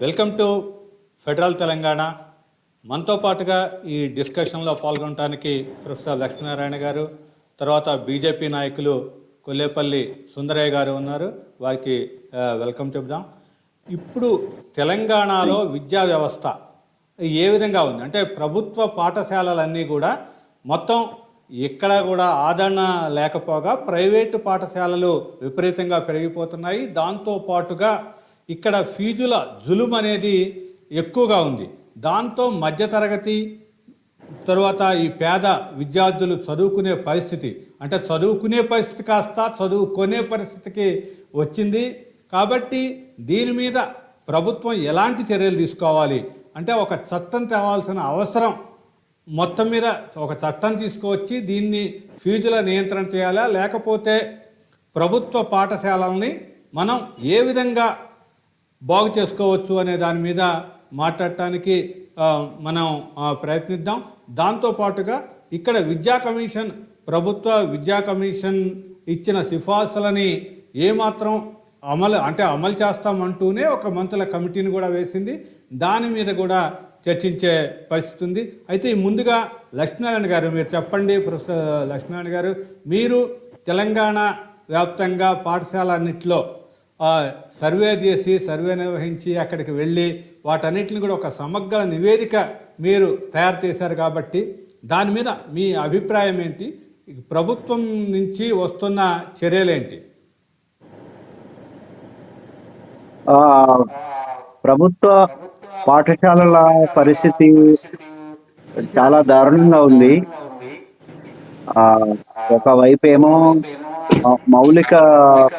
Welcome to federal Telangana. మనతో పాటుగా ఈ డిస్కషన్లో పాల్గొనడానికి ప్రొఫెసర్ లక్ష్మీనారాయణ గారు, తర్వాత బీజేపీ నాయకులు కొల్లేపల్లి సుందరయ్య గారు ఉన్నారు. వారికి వెల్కమ్ చెప్దాం. ఇప్పుడు తెలంగాణలో విద్యా వ్యవస్థ ఏ విధంగా ఉంది అంటే ప్రభుత్వ పాఠశాలలన్నీ కూడా మొత్తం ఎక్కడ కూడా ఆదరణ లేకపోగా ప్రైవేటు పాఠశాలలు విపరీతంగా పెరిగిపోతున్నాయి. దాంతో పాటుగా ఇక్కడ ఫీజుల జులుం అనేది ఎక్కువగా ఉంది. దాంతో మధ్యతరగతి తర్వాత ఈ పేద విద్యార్థులు చదువుకునే పరిస్థితి, అంటే చదువుకునే పరిస్థితి కాస్త చదువుకునే పరిస్థితికి వచ్చింది. కాబట్టి దీని మీద ప్రభుత్వం ఎలాంటి చర్యలు తీసుకోవాలి అంటే ఒక చట్టం తేవాల్సిన అవసరం, మొత్తం మీద ఒక చట్టం తీసుకువచ్చి దీన్ని ఫీజుల నియంత్రణ చేయాలా, లేకపోతే ప్రభుత్వ పాఠశాలల్ని మనం ఏ విధంగా బాగు చేసుకోవచ్చు అనే దాని మీద మాట్లాడటానికి మనం ప్రయత్నిద్దాం. దాంతోపాటుగా ఇక్కడ విద్యా కమిషన్, ప్రభుత్వ విద్యా కమిషన్ ఇచ్చిన సిఫార్సులని ఏమాత్రం అమలు చేస్తామంటూనే ఒక మంత్రుల కమిటీని కూడా వేసింది. దాని మీద కూడా చర్చించే పరిస్థితి ఉంది. అయితే ముందుగా లక్ష్మీనారాయణ గారు మీరు చెప్పండి. ప్రొఫెసర్ లక్ష్మీనారాయణ గారు, మీరు తెలంగాణ వ్యాప్తంగా పాఠశాలన్నింటిలో సర్వే నిర్వహించి అక్కడికి వెళ్ళి వాటన్నిటిని కూడా ఒక సమగ్ర నివేదిక మీరు తయారు చేశారు కాబట్టి దాని మీద మీ అభిప్రాయం ఏంటి? ప్రభుత్వం నుంచి వస్తున్న చర్యలేంటి? ప్రభుత్వ పాఠశాలల పరిస్థితి చాలా దారుణంగా ఉంది. ఒకవైపు ఏమో మౌలిక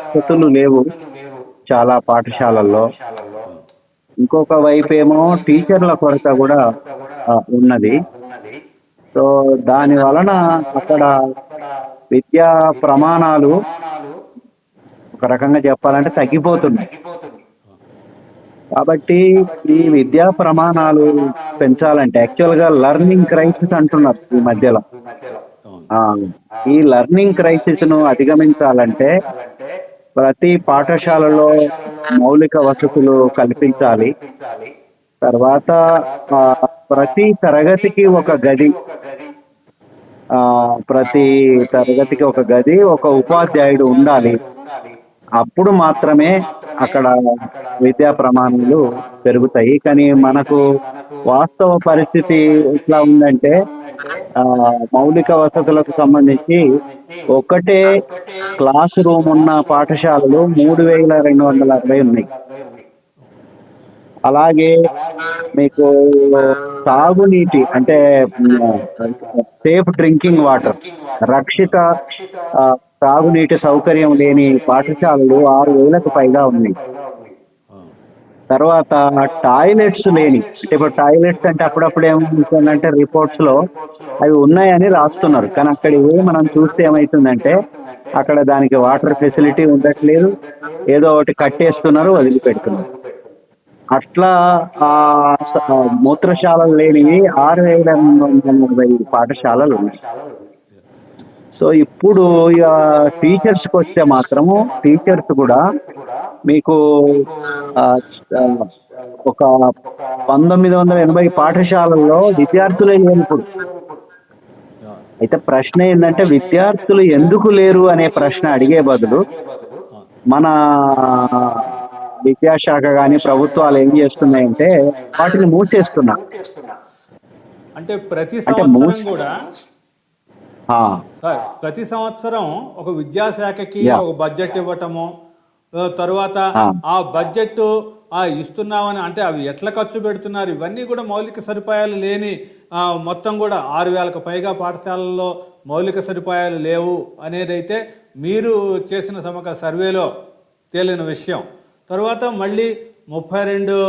వసతులు లేవు చాలా పాఠశాలల్లో, ఇంకొక వైపు ఏమో టీచర్ల కొరత కూడా ఉన్నది. సో దాని వలన అక్కడ విద్యా ప్రమాణాలు ఒక రకంగా చెప్పాలంటే తగ్గిపోతున్నాయి. కాబట్టి ఈ విద్యా ప్రమాణాలు పెంచాలంటే యాక్చువల్గా లెర్నింగ్ క్రైసిస్ అంటున్నారు ఈ మధ్యలో. ఈ లెర్నింగ్ క్రైసిస్ ను అధిగమించాలంటే ప్రతి పాఠశాలలో మౌలిక వసతులు కల్పించాలి. తర్వాత ప్రతి తరగతికి ఒక గది, ఒక ఉపాధ్యాయుడు ఉండాలి. అప్పుడు మాత్రమే అక్కడ విద్యా ప్రమాణాలు పెరుగుతాయి. కానీ మనకు వాస్తవ పరిస్థితి ఎట్లా ఉందంటే మౌలిక వసతులకు సంబంధించి ఒకటే క్లాస్ రూమ్ ఉన్న పాఠశాలలు 3260 ఉన్నాయి. అలాగే మీకు తాగునీటి అంటే సేఫ్ డ్రింకింగ్ వాటర్, రక్షిత తాగునీటి సౌకర్యం లేని పాఠశాలలు 6000కు పైగా ఉన్నాయి. తర్వాత టాయిలెట్స్ లేని, అంటే ఇప్పుడు టాయిలెట్స్ అంటే అప్పుడప్పుడు ఏమవుతుందంటే రిపోర్ట్స్ లో అవి ఉన్నాయని రాస్తున్నారు, కానీ అక్కడ మనం చూస్తే ఏమవుతుందంటే అక్కడ దానికి వాటర్ ఫెసిలిటీ ఉండట్లేదు, ఏదో ఒకటి కట్టేస్తున్నారు, వదిలిపెడుతున్నారు. అట్లా మూత్రశాలలు లేనివి 6240 పాఠశాలలు ఉన్నాయి. సో ఇప్పుడు టీచర్స్కి వస్తే మాత్రము టీచర్స్ కూడా మీకు ఒక 1980 పాఠశాలల్లో విద్యార్థులే లేరు ఇప్పుడు. అయితే ప్రశ్న ఏంటంటే విద్యార్థులు ఎందుకు లేరు అనే ప్రశ్న అడిగే బదులు మన విద్యాశాఖ కానీ ప్రభుత్వాలు ఏం చేస్తున్నాయంటే వాటిని మూసేస్తున్నా. అంటే ప్రతి సంవత్సరం కూడా ప్రతి సంవత్సరం ఒక విద్యాశాఖకి ఒక బడ్జెట్ ఇవ్వటము, తరువాత ఆ బడ్జెట్ ఇస్తున్నామని అంటే అవి ఎట్లా ఖర్చు పెడుతున్నారు, ఇవన్నీ కూడా మౌలిక సదుపాయాలు లేని మొత్తం కూడా 6000కు పైగా పాఠశాలల్లో మౌలిక సదుపాయాలు లేవు అనేదైతే మీరు చేసిన సమగ్ర సర్వేలో తేలిన విషయం. తర్వాత మళ్ళీ 32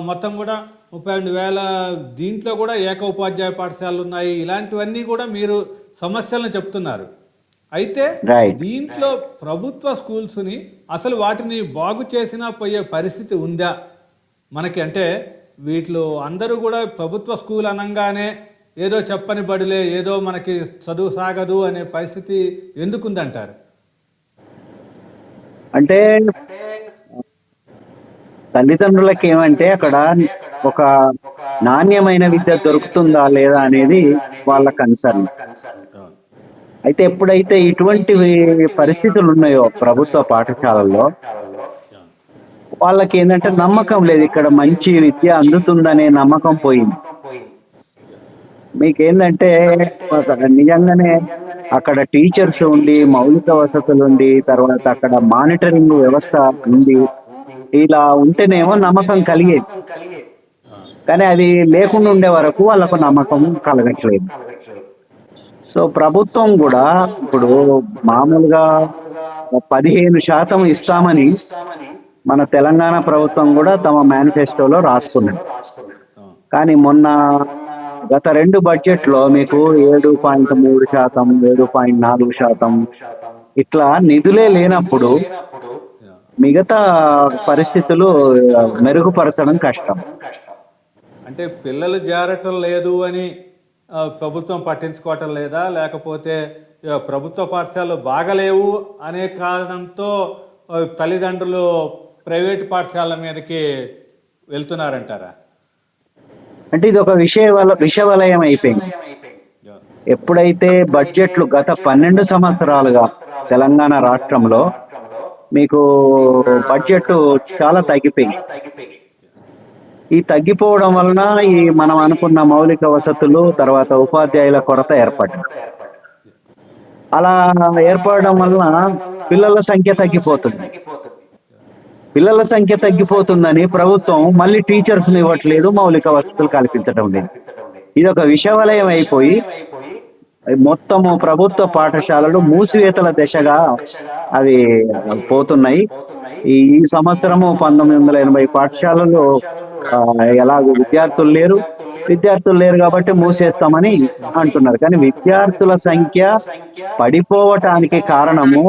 మొత్తం కూడా 32,000 దీంట్లో కూడా ఏకోపాధ్యాయ పాఠశాలలు ఉన్నాయి. ఇలాంటివన్నీ కూడా మీరు సమస్యలను చెప్తున్నారు. అయితే దీంట్లో ప్రభుత్వ స్కూల్స్ని అసలు వాటిని బాగు చేసినా పోయే పరిస్థితి ఉందా మనకి? అంటే వీటిలో అందరూ కూడా ప్రభుత్వ స్కూల్ అనగానే ఏదో చెప్పని బడిలే, ఏదో మనకి చదువు సాగదు అనే పరిస్థితి ఎందుకుందంటారు? అంటే తల్లిదండ్రులకి ఏమంటే అక్కడ ఒక నాణ్యమైన విద్య దొరుకుతుందా లేదా అనేది వాళ్ళ కన్సర్న్. అవును. అయితే ఎప్పుడైతే ఇటువంటివి పరిస్థితులు ఉన్నాయో ప్రభుత్వ పాఠశాలల్లో, అవును. వాళ్ళకి ఏంటంటే నమ్మకం లేదు. ఇక్కడ మంచి విద్య అందుతుందనే నమ్మకం పోయింది. మీకేందంటే నిజంగానే అక్కడ టీచర్స్ ఉండి, మౌలిక వసతులు ఉండి, తర్వాత అక్కడ మానిటరింగ్ వ్యవస్థ ఉంది. ఇలా ఉంటేనేమో నమ్మకం కలిగేది. కానీ అది లేకుండా ఉండే వరకు వాళ్ళకు నమ్మకం కలగట్లేదు. సో ప్రభుత్వం గూడా ఇప్పుడు మామూలుగా 15% ఇస్తామని మన తెలంగాణ ప్రభుత్వం గూడా తమ మేనిఫెస్టోలో రాసుకున్నది. అవును. కానీ మొన్న గత 2 బడ్జెట్‌లో మీకు 7.3%, 7.4% ఇట్లా నిధులే లేనప్పుడు యా. మిగతా పరిస్థితులు మెరుగుపరచడం కష్టం. అంటే పిల్లలు చేరటం లేదు అని ప్రభుత్వం పట్టించుకోవటం లేదా, లేకపోతే ప్రభుత్వ పాఠశాలలు బాగలేవు అనే కారణంతో తల్లిదండ్రులు ప్రైవేట్ పాఠశాలల మీదకి వెళ్తున్నారంటారా? అంటే ఇది ఒక విషవలయం అయిపోయింది. యా. ఎప్పుడైతే బడ్జెట్లు గత 12 సంవత్సరాలుగా తెలంగాణ రాష్ట్రంలో మీకు బడ్జెట్ చాలా తగ్గిపోయింది. ఈ తగ్గిపోవడం వలన ఈ మనం అనుకున్న మౌలిక వసతులు, తర్వాత ఉపాధ్యాయుల కొరత ఏర్పడింది. అలా ఏర్పడడం వలన పిల్లల సంఖ్య తగ్గిపోతుంది. పిల్లల సంఖ్య తగ్గిపోతుందని ప్రభుత్వం మళ్ళీ టీచర్స్‌ని ఇవ్వట్లేదు, మౌలిక వసతులు కల్పించడం లేదు. ఇదొక విషవలయం అయిపోయి మొత్తము ప్రభుత్వ పాఠశాలలు మూసివేతల దిశగా అవి పోతున్నాయి. ఈ ఈ సంవత్సరము 1980 పాఠశాలలు ఎలాగో విద్యార్థులు లేరు కాబట్టి మూసేస్తామని అంటున్నారు. కానీ విద్యార్థుల సంఖ్య పడిపోవటానికి కారణము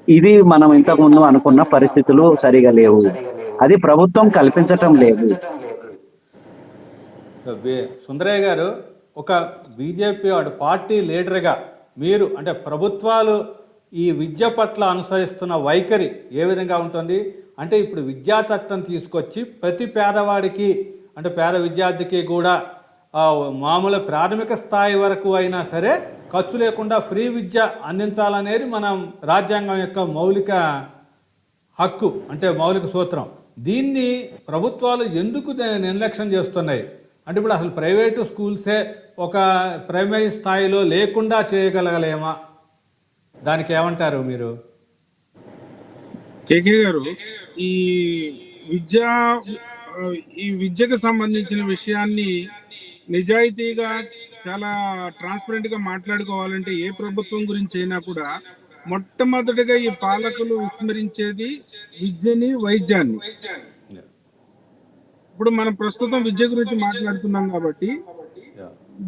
ఇది మనం ఇంతకుముందు అనుకున్న పరిస్థితులు సరిగా లేవు. అది ప్రభుత్వం కల్పించటం లేదు. సుందరయ్య గారు, ఒక బీజేపీ పార్టీ లీడర్గా మీరు, అంటే ప్రభుత్వాలు ఈ విద్య పట్ల అనుసరిస్తున్న వైఖరి ఏ విధంగా ఉంటుంది? అంటే ఇప్పుడు విద్యా చట్టం తీసుకొచ్చి ప్రతి పేదవాడికి, అంటే పేద విద్యార్థికి కూడా మామూలు ప్రాథమిక స్థాయి వరకు అయినా సరే ఖర్చు లేకుండా ఫ్రీ విద్య అందించాలనేది మనం రాజ్యాంగం యొక్క మౌలిక హక్కు, అంటే మౌలిక సూత్రం. దీన్ని ప్రభుత్వాలు ఎందుకు నిర్లక్ష్యం చేస్తున్నాయి? అంటే ఇప్పుడు అసలు ప్రైవేటు స్కూల్సే ఒక ప్రైమరీ స్థాయిలో లేకుండా చేయగలగలేమా? దానికి ఏమంటారు మీరు? కేకే గారు, ఈ విద్య ఈ విద్యకు సంబంధించిన విషయాన్ని నిజాయితీగా చాలా ట్రాన్స్పరెంట్ గా మాట్లాడుకోవాలంటే ఏ ప్రభుత్వం గురించి అయినా కూడా మొట్టమొదటిగా ఈ పాలకులు విస్మరించేది విద్యని, వైద్యాన్ని. ఇప్పుడు మనం ప్రస్తుతం విద్య గురించి మాట్లాడుతున్నాం కాబట్టి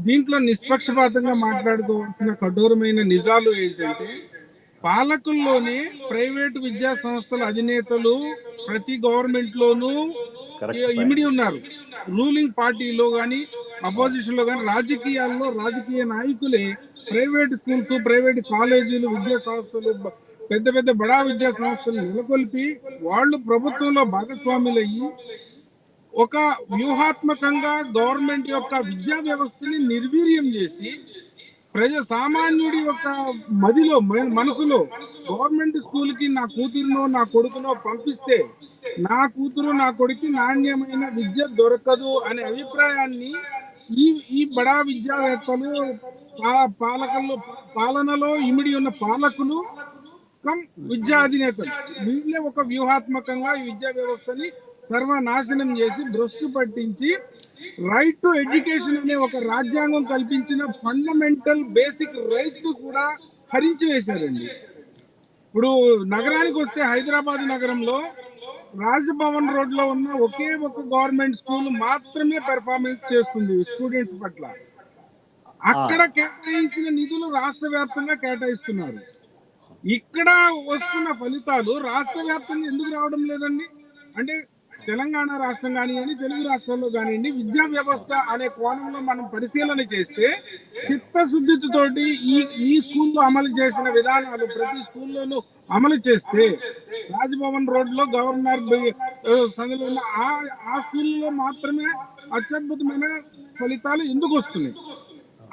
దీంట్లో నిష్పక్షపాతంగా మాట్లాడుకోవాల్సిన కఠోరమైన నిజాలు ఏంటంటే, పాలకుల్లోనే ప్రైవేటు విద్యా సంస్థల అధినేతలు ప్రతి గవర్నమెంట్ లోనూ ఇమిడి ఉన్నారు. రూలింగ్ పార్టీలో గాని, అపోజిషన్ లో గాని, రాజకీయాల్లో రాజకీయ నాయకులే ప్రైవేట్ స్కూల్స్, ప్రైవేట్ కాలేజీలు, విద్యా సంస్థలు, పెద్ద పెద్ద బడా విద్యా సంస్థలు నెలకొల్పి వాళ్ళు ప్రభుత్వంలో భాగస్వాములయ్యి ఒక వ్యూహాత్మకంగా గవర్నమెంట్ యొక్క విద్యా వ్యవస్థని నిర్వీర్యం చేసి సామాన్యుడి యొక్క మనసులో గవర్నమెంట్ స్కూల్ కి నా కూతురునో నా కొడుకునో పంపిస్తే నా కూతురు నా కొడుకు నాణ్యమైన విద్య దొరకదు అనే అభిప్రాయాన్ని ఈ బడా విద్యావేత్తలు, పాలనలో ఇమిడి ఉన్న పాలకులు విద్యా అధినేతలు వీళ్ళే ఒక వ్యూహాత్మకంగా ఈ విద్యా వ్యవస్థని సర్వనాశనం చేసి భ్రష్టు పట్టించి రైట్ టు ఎడ్యుకేషన్ అనే ఒక రాజ్యాంగం కల్పించిన ఫండమెంటల్ బేసిక్ రైట్ కూడా హరించి వేశారండి. ఇప్పుడు నగరానికి వస్తే హైదరాబాద్ నగరంలో రాజ్భవన్ రోడ్ లో ఉన్న ఒకే ఒక గవర్నమెంట్ స్కూల్ మాత్రమే పెర్ఫార్మెన్స్ చేస్తుంది స్టూడెంట్స్ పట్ల. అక్కడ కేటాయించిన నిధులు రాష్ట్ర వ్యాప్తంగా కేటాయిస్తున్నారు. ఇక్కడ వస్తున్న ఫలితాలు రాష్ట్ర వ్యాప్తంగా ఎందుకు రావడం లేదండి? అంటే తెలంగాణ రాష్ట్రం కానివ్వండి, తెలుగు రాష్ట్రాల్లో కానివ్వండి, విద్యా వ్యవస్థ అనే కోణంలో మనం పరిశీలన చేస్తే చిత్తశుద్ధితోటి ఈ స్కూల్లో అమలు చేసిన విధానాలు ప్రతి స్కూల్లోనూ అమలు చేస్తే రాజ్భవన్ రోడ్ లో గవర్నర్ సందులో ఉన్న ఆ స్కూల్లో మాత్రమే అత్యద్భుతమైన ఫలితాలు ఎందుకు వస్తున్నాయి?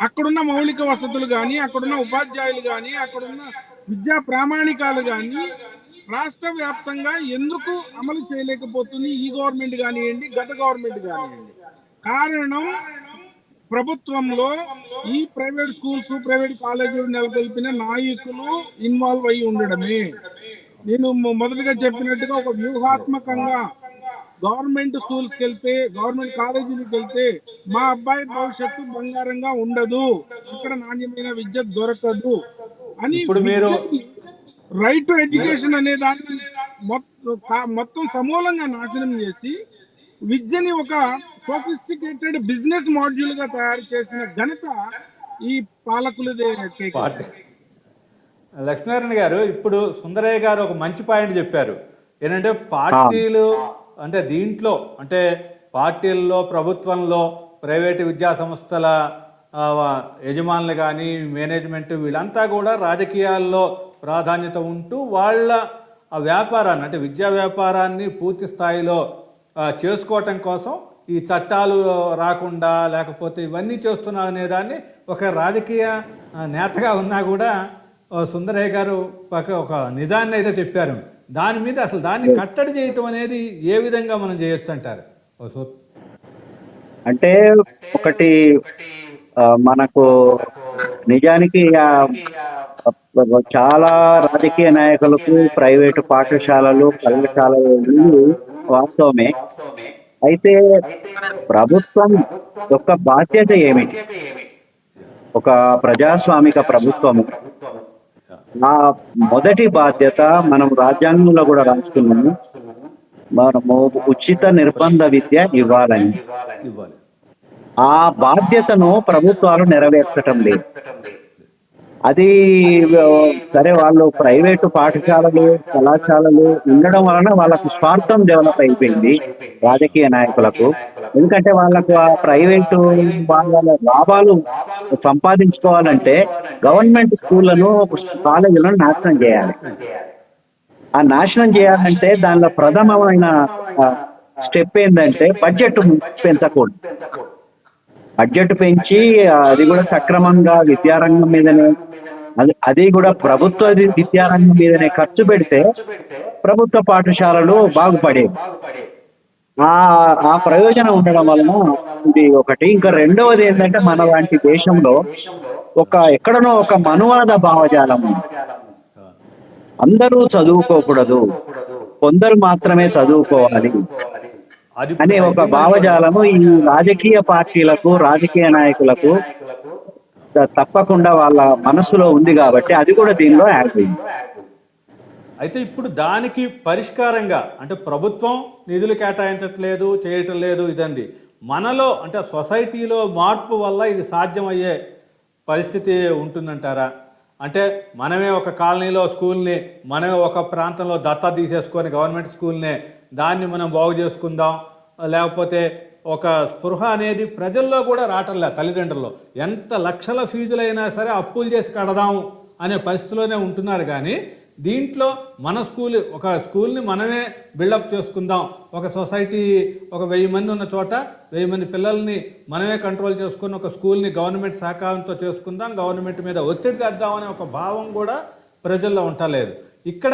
అక్కడున్న మౌలిక వసతులు కానీ, అక్కడున్న ఉపాధ్యాయులు కానీ, అక్కడున్న విద్యా ప్రామాణికాలు కానీ రాష్ట్ర వ్యాప్తంగా ఎందుకు అమలు చేయలేకపోతుంది ఈ గవర్నమెంట్ కానివ్వండి, గత గవర్నమెంట్ కానివ్వండి? కారణం ప్రభుత్వంలో ఈ ప్రైవేట్ స్కూల్స్, ప్రైవేట్ కాలేజీలు నెలకొల్పిన నాయకులు ఇన్వాల్వ్ అయి ఉండడమే. నేను మొదటిగా చెప్పినట్టుగా ఒక వ్యూహాత్మకంగా గవర్నమెంట్ స్కూల్స్కి వెళ్తే, గవర్నమెంట్ కాలేజీలకు వెళ్తే మా అబ్బాయి భవిష్యత్తు బంగారంగా ఉండదు, ఇక్కడ నాణ్యమైన విద్య దొరకదు అని ఇప్పుడు మీరు రైట్ టు ఎడ్యుకేషన్ అనే దాన్ని మొత్తం సమూలంగా నాశనం చేసి విద్యని ఒక సోఫిస్టికేటెడ్ బిజినెస్ మాడ్యూల్ గా తయారు చేసిన ఘనత ఈ పాలకులదే. లక్ష్మీనారాయణ గారు, ఇప్పుడు సుందరయ్య గారు ఒక మంచి పాయింట్ చెప్పారు. ఏంటంటే పార్టీలు అంటే దీంట్లో అంటే పార్టీల్లో, ప్రభుత్వంలో, ప్రైవేటు విద్యా సంస్థల యజమానులు కానీ, మేనేజ్మెంట్ వీళ్ళంతా కూడా రాజకీయాల్లో ప్రాధాన్యత ఉంటూ వాళ్ళ ఆ వ్యాపారాన్ని అంటే విద్యా వ్యాపారాన్ని పూర్తి స్థాయిలో చేసుకోవటం కోసం ఈ చట్టాలు రాకుండా లేకపోతే ఇవన్నీ చేస్తున్నా అనేదాన్ని ఒక రాజకీయ నేతగా ఉన్నా కూడా సుందరయ్య గారు ఒక నిజాన్ని అయితే చెప్పారు. దాని మీద అసలు దాన్ని కట్టడి చేయటం అనేది ఏ విధంగా మనం చేయొచ్చు అంటారు? అంటే ఒకటి మనకు నిజానికి చాలా రాజకీయ నాయకులకు ప్రైవేటు పాఠశాలలు, కళాశాలలు వాస్తవమే. అయితే ప్రభుత్వం యొక్క బాధ్యత ఏమిటి? ఒక ప్రజాస్వామిక ప్రభుత్వము నా మొదటి బాధ్యత, మనం రాజ్యాంగంలో కూడా రాసుకున్నాము, మనము ఉచిత నిర్బంధ విద్య ఇవ్వాలని. ఆ బాధ్యతను ప్రభుత్వాలు నెరవేర్చటం లేదు. అది సరే, వాళ్ళు ప్రైవేటు పాఠశాలలు, కళాశాలలు ఉండడం వలన వాళ్ళకు స్వార్థం డెవలప్ అయిపోయింది రాజకీయ నాయకులకు. ఎందుకంటే వాళ్ళకు ఆ ప్రైవేటు వాళ్ళ లాభాలు సంపాదించుకోవాలంటే గవర్నమెంట్ స్కూళ్లను, కాలేజీలను నాశనం చేయాలి. ఆ నాశనం చేయాలంటే దానిలో ప్రథమమైన స్టెప్ ఏంటంటే బడ్జెట్ పెంచకూడదు. బడ్జెట్ పెంచి అది కూడా సక్రమంగా విద్యారంగం మీదనే, అది కూడా ప్రభుత్వ విద్యారంగం మీదనే ఖర్చు పెడితే ప్రభుత్వ పాఠశాలలు బాగుపడేవి. ఆ ప్రయోజనం ఉండడం వలన ఇది ఒకటి. ఇంకా రెండవది ఏంటంటే, మన లాంటి దేశంలో ఎక్కడనో ఒక మనువాద భావజాలం, అందరూ చదువుకోకూడదు, కొందరు మాత్రమే చదువుకోవాలి అనే ఒక భావజాలము ఈ రాజకీయ పార్టీలకు, రాజకీయ నాయకులకు తప్పకుండా వాళ్ళ మనసులో ఉంది కాబట్టి అది కూడా దీనిలో యాడ్ అయింది. అయితే ఇప్పుడు దానికి పరిష్కారంగా అంటే ప్రభుత్వం నిధులు కేటాయించట్లేదు, చేయటం లేదు, ఇదండి మనలో అంటే సొసైటీలో మార్పు వల్ల ఇది సాధ్యమయ్యే పరిస్థితి ఉంటుందంటారా? అంటే మనమే ఒక కాలనీలో స్కూల్ని, మనమే ఒక ప్రాంతంలో దత్తా తీసేసుకొని గవర్నమెంట్ స్కూల్నే దాన్ని మనం బాగు చేసుకుందాం, లేకపోతే ఒక స్పృహ అనేది ప్రజల్లో కూడా రావట్లే. తల్లిదండ్రుల్లో ఎంత లక్షల ఫీజులైనా సరే అప్పులు చేసి కడదాం అనే పరిస్థితిలోనే ఉంటున్నారు. కానీ దీంట్లో మన ఒక స్కూల్ని మనమే బిల్డప్ చేసుకుందాం, ఒక సొసైటీ ఒక 1000 మంది ఉన్న చోట 1000 మంది పిల్లల్ని మనమే కంట్రోల్ చేసుకుని ఒక స్కూల్ని గవర్నమెంట్ సహకారంతో చేసుకుందాం, గవర్నమెంట్ మీద ఒత్తిడి తెద్దామనే ఒక భావం కూడా ప్రజల్లో ఉండలేదు. ఇక్కడ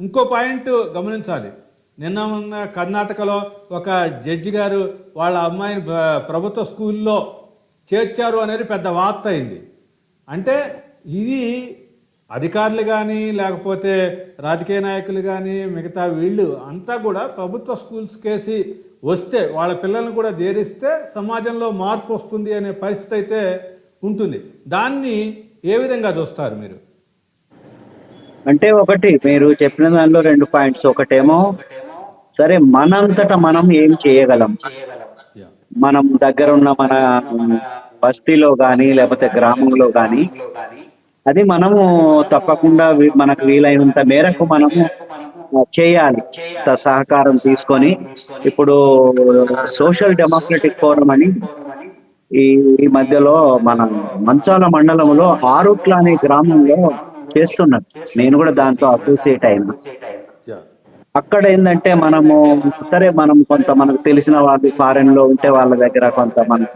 ఇంకో పాయింట్ గమనించాలి. నిన్న ఉన్న కర్ణాటకలో ఒక జడ్జి గారు వాళ్ళ అమ్మాయిని ప్రభుత్వ స్కూల్లో చేర్చారు అనేది పెద్ద వార్త అయింది. అంటే ఇది అధికారులు కానీ లేకపోతే రాజకీయ నాయకులు కానీ మిగతా వీళ్ళు అంతా కూడా ప్రభుత్వ స్కూల్స్ కేసి వస్తే వాళ్ళ పిల్లల్ని కూడా చేరిస్తే సమాజంలో మార్పు వస్తుంది అనే పరిస్థితి అయితే ఉంటుంది. దాన్ని ఏ విధంగా చూస్తారు మీరు? అంటే ఒకటి, మీరు చెప్పిన దానిలో 2 పాయింట్స్. ఒకటేమో సరే, మనంతటా మనం ఏం చేయగలం, మనం దగ్గర ఉన్న మన బస్తీలో కానీ లేకపోతే గ్రామంలో కానీ అది మనము తప్పకుండా మనకు వీలైనంత మేరకు మనము చేయాలి, సహకారం తీసుకొని. ఇప్పుడు సోషల్ డెమోక్రటిక్ ఫోరం అని ఈ మధ్యలో మన మంచాల మండలంలో ఆరుట్ల అనే గ్రామంలో చేస్తున్నారు. నేను కూడా దాంతో అసోసియేట్ అయినా. అక్కడ ఏంటంటే మనము సరే మనం కొంత మనకు తెలిసిన వాళ్ళు ఫారెన్ లో ఉంటే వాళ్ళ దగ్గర కొంత మనం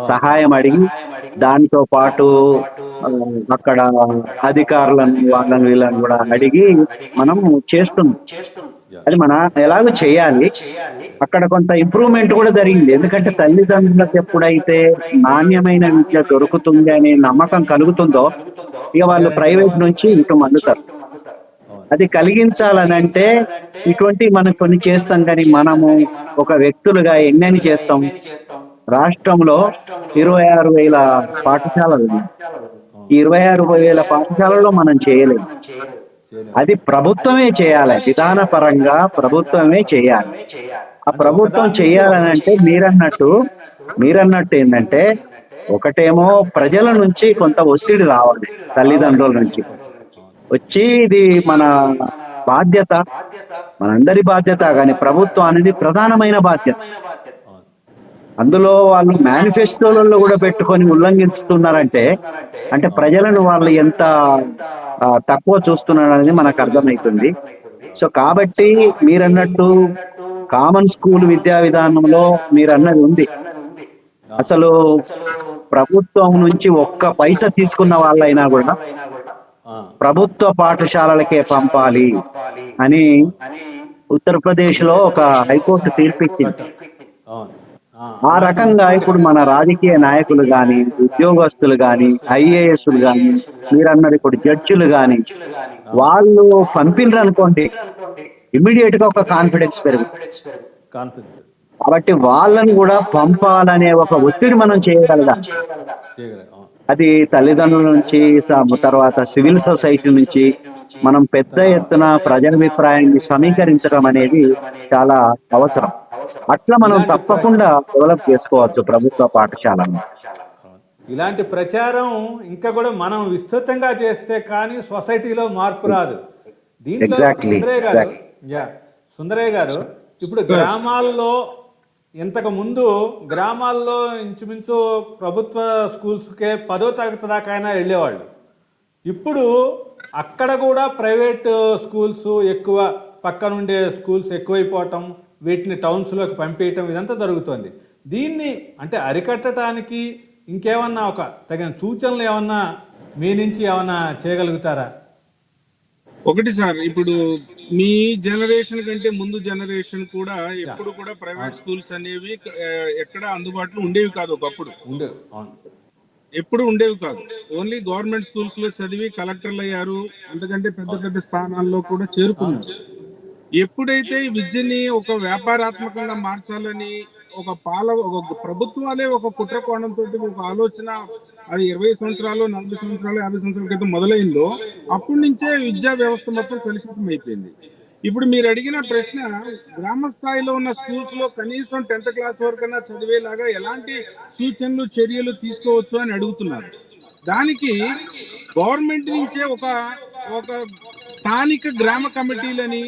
సహాయం అడిగి దాంతో పాటు ఆ, అక్కడ అధికారులను వాళ్ళని వీళ్ళని కూడా అడిగి మనం చేస్తున్నాం. అది మన ఎలాగో చేయాలి. అక్కడ కొంత ఇంప్రూవ్మెంట్ కూడా జరిగింది. ఎందుకంటే తల్లిదండ్రులకు ఎప్పుడైతే నాణ్యమైన విద్య దొరుకుతుంది అనే నమ్మకం కలుగుతుందో ఇక వాళ్ళు గ్యారంటీగా ప్రైవేట్ నుంచి ఇటు మళ్ళుతారు. అవును. అది కలిగించాలనంటే ఇటువంటి మనం కొన్ని చేస్తాం, కానీ మనము ఒక వ్యక్తులుగా ఎన్నని చేస్తాం. రాష్ట్రంలో 26,000 పాఠశాలలు ఉన్నాయి. ఈ 26,000 పాఠశాలలో మనం చేయలేము. చేయలేము. అది ప్రభుత్వమే చేయాలి. విధాన పరంగా ప్రభుత్వమే చేయాలి. ఆ అంటే ప్రభుత్వం ఒకదాని నుంచి చేయాలని ఒకటి. అంటే మీరన్నట్టు ఏంటంటే ఒకటేమో ప్రజల నుంచి కొంత ఒత్తిడి రావాలి, రావాలి. తల్లిదండ్రుల నుంచి వచ్చి ఇది మన బాధ్యత, మనందరి బాధ్యత. కానీ ప్రభుత్వం అనేది ప్రధానమైన బాధ్యత. అవును. అందులో వాళ్ళు మేనిఫెస్టోలలో కూడా పెట్టుకొని ఉల్లంఘిస్తున్నారంటే అంటే ప్రజలను వాళ్ళు ఎంత తక్కువ చూస్తున్నారు అనేది మనకు అర్థమవుతుంది. సో కాబట్టి మీరన్నట్టు కామన్ స్కూల్ విద్యా విధానంలో మీరన్నది ఉంది. అసలు ప్రభుత్వం నుంచి ఒక్క పైసా తీసుకున్న వాళ్ళైనా కూడా ఆ. ప్రభుత్వ పాఠశాలలకే పంపాలి అని ఉత్తరప్రదేశ్ లో ఒక హైకోర్టు తీర్పిచ్చింది. అవును. ఆ అలాంటి రకంగా ఇప్పుడు మన రాజకీయ నాయకులు గాని, ఉద్యోగస్తులు గాని, ఐఏఎస్లు గాని, మీరన్నారు ఇప్పుడు జడ్జిలు గాని, వాళ్ళు పంపినరు అనుకోండి, ఇమ్మీడియట్ గా ఒక కాన్ఫిడెన్స్ పెరుగుతుంది. కాన్ఫ్లిక్ట్ కాబట్టి వాళ్ళని కూడా పంపాలనే ఒక ఒత్తిడి మనం చేయగలగాలి. చేయగలం. అవును. అది తల్లిదండ్రుల నుంచి తర్వాత సివిల్ సొసైటీ నుంచి మనం పెద్ద ఎత్తున ప్రజాభిప్రాయాన్ని సమీకరించడం అనేది చాలా అవసరం. అట్లా మనం ఇలాంటి తప్పకుండా డెవలప్ చేసుకోవచ్చు ప్రభుత్వ పాఠశాలను. అవును. ఇలాంటి ప్రచారం ఇంకా కూడా మనం విస్తృతంగా చేస్తే కానీ సొసైటీలో మార్పు రాదు. దీంట్లో ఎగ్జాక్ట్లీ, సుందరయ్య గారు, ఎగ్జాక్ట్లీ. యా సుందరయ్య గారు, ఇప్పుడు గ్రామాల్లో ఇంతకు ముందు గ్రామాల్లో ఇంచుమించు ప్రభుత్వ స్కూల్స్కే 10వ తరగతి దాకా అయినా వెళ్ళేవాళ్ళు. ఇప్పుడు అక్కడ కూడా ప్రైవేట్ స్కూల్స్ ఎక్కువ, పక్కనుండే స్కూల్స్ ఎక్కువైపోవటం, వీటిని టౌన్స్లోకి పంపించటం ఇదంతా జరుగుతుంది. దీన్ని అంటే అరికట్టడానికి ఇంకేమన్నా ఒక తగిన సూచనలు ఏమన్నా మీ నుంచి ఏమన్నా చేయగలుగుతారా? ఒకటి సార్, ఇప్పుడు మీ జనరేషన్ కంటే ముందు జనరేషన్ కూడా ఎప్పుడు కూడా ప్రైవేట్ స్కూల్స్ అనేవి ఎక్కడ అందుబాటులో ఉండేవి కాదు. ఒకప్పుడు ఉండే. అవును. ఎప్పుడు ఉండేవి కాదు. ఓన్లీ గవర్నమెంట్ స్కూల్స్ లో చదివి కలెక్టర్లు అయ్యారు, అంతకంటే పెద్ద పెద్ద స్థానాల్లో కూడా చేరుకున్నారు. ఎప్పుడైతే ఈ విద్యని ఒక వ్యాపారాత్మకంగా మార్చాలని ఒక ప్రభుత్వాలే ఒక కుట్ర కోణంతో ఒక ఆలోచన, అది 20 సంవత్సరాలు, 40 సంవత్సరాలు, 50 సంవత్సరాల క్రితం మొదలైందో అప్పటి నుంచే విద్యా వ్యవస్థ మొత్తం కలుషితం అయిపోయింది. ఇప్పుడు మీరు అడిగిన ప్రశ్న, గ్రామ స్థాయిలో ఉన్న స్కూల్స్ లో కనీసం 10th క్లాస్ వరకైనా చదివేలాగా ఎలాంటి సూచనలు, చర్యలు తీసుకోవచ్చు అని అడుగుతున్నారు. దానికి గవర్నమెంట్ నుంచే ఒక ఒక స్థానిక గ్రామ కమిటీలని,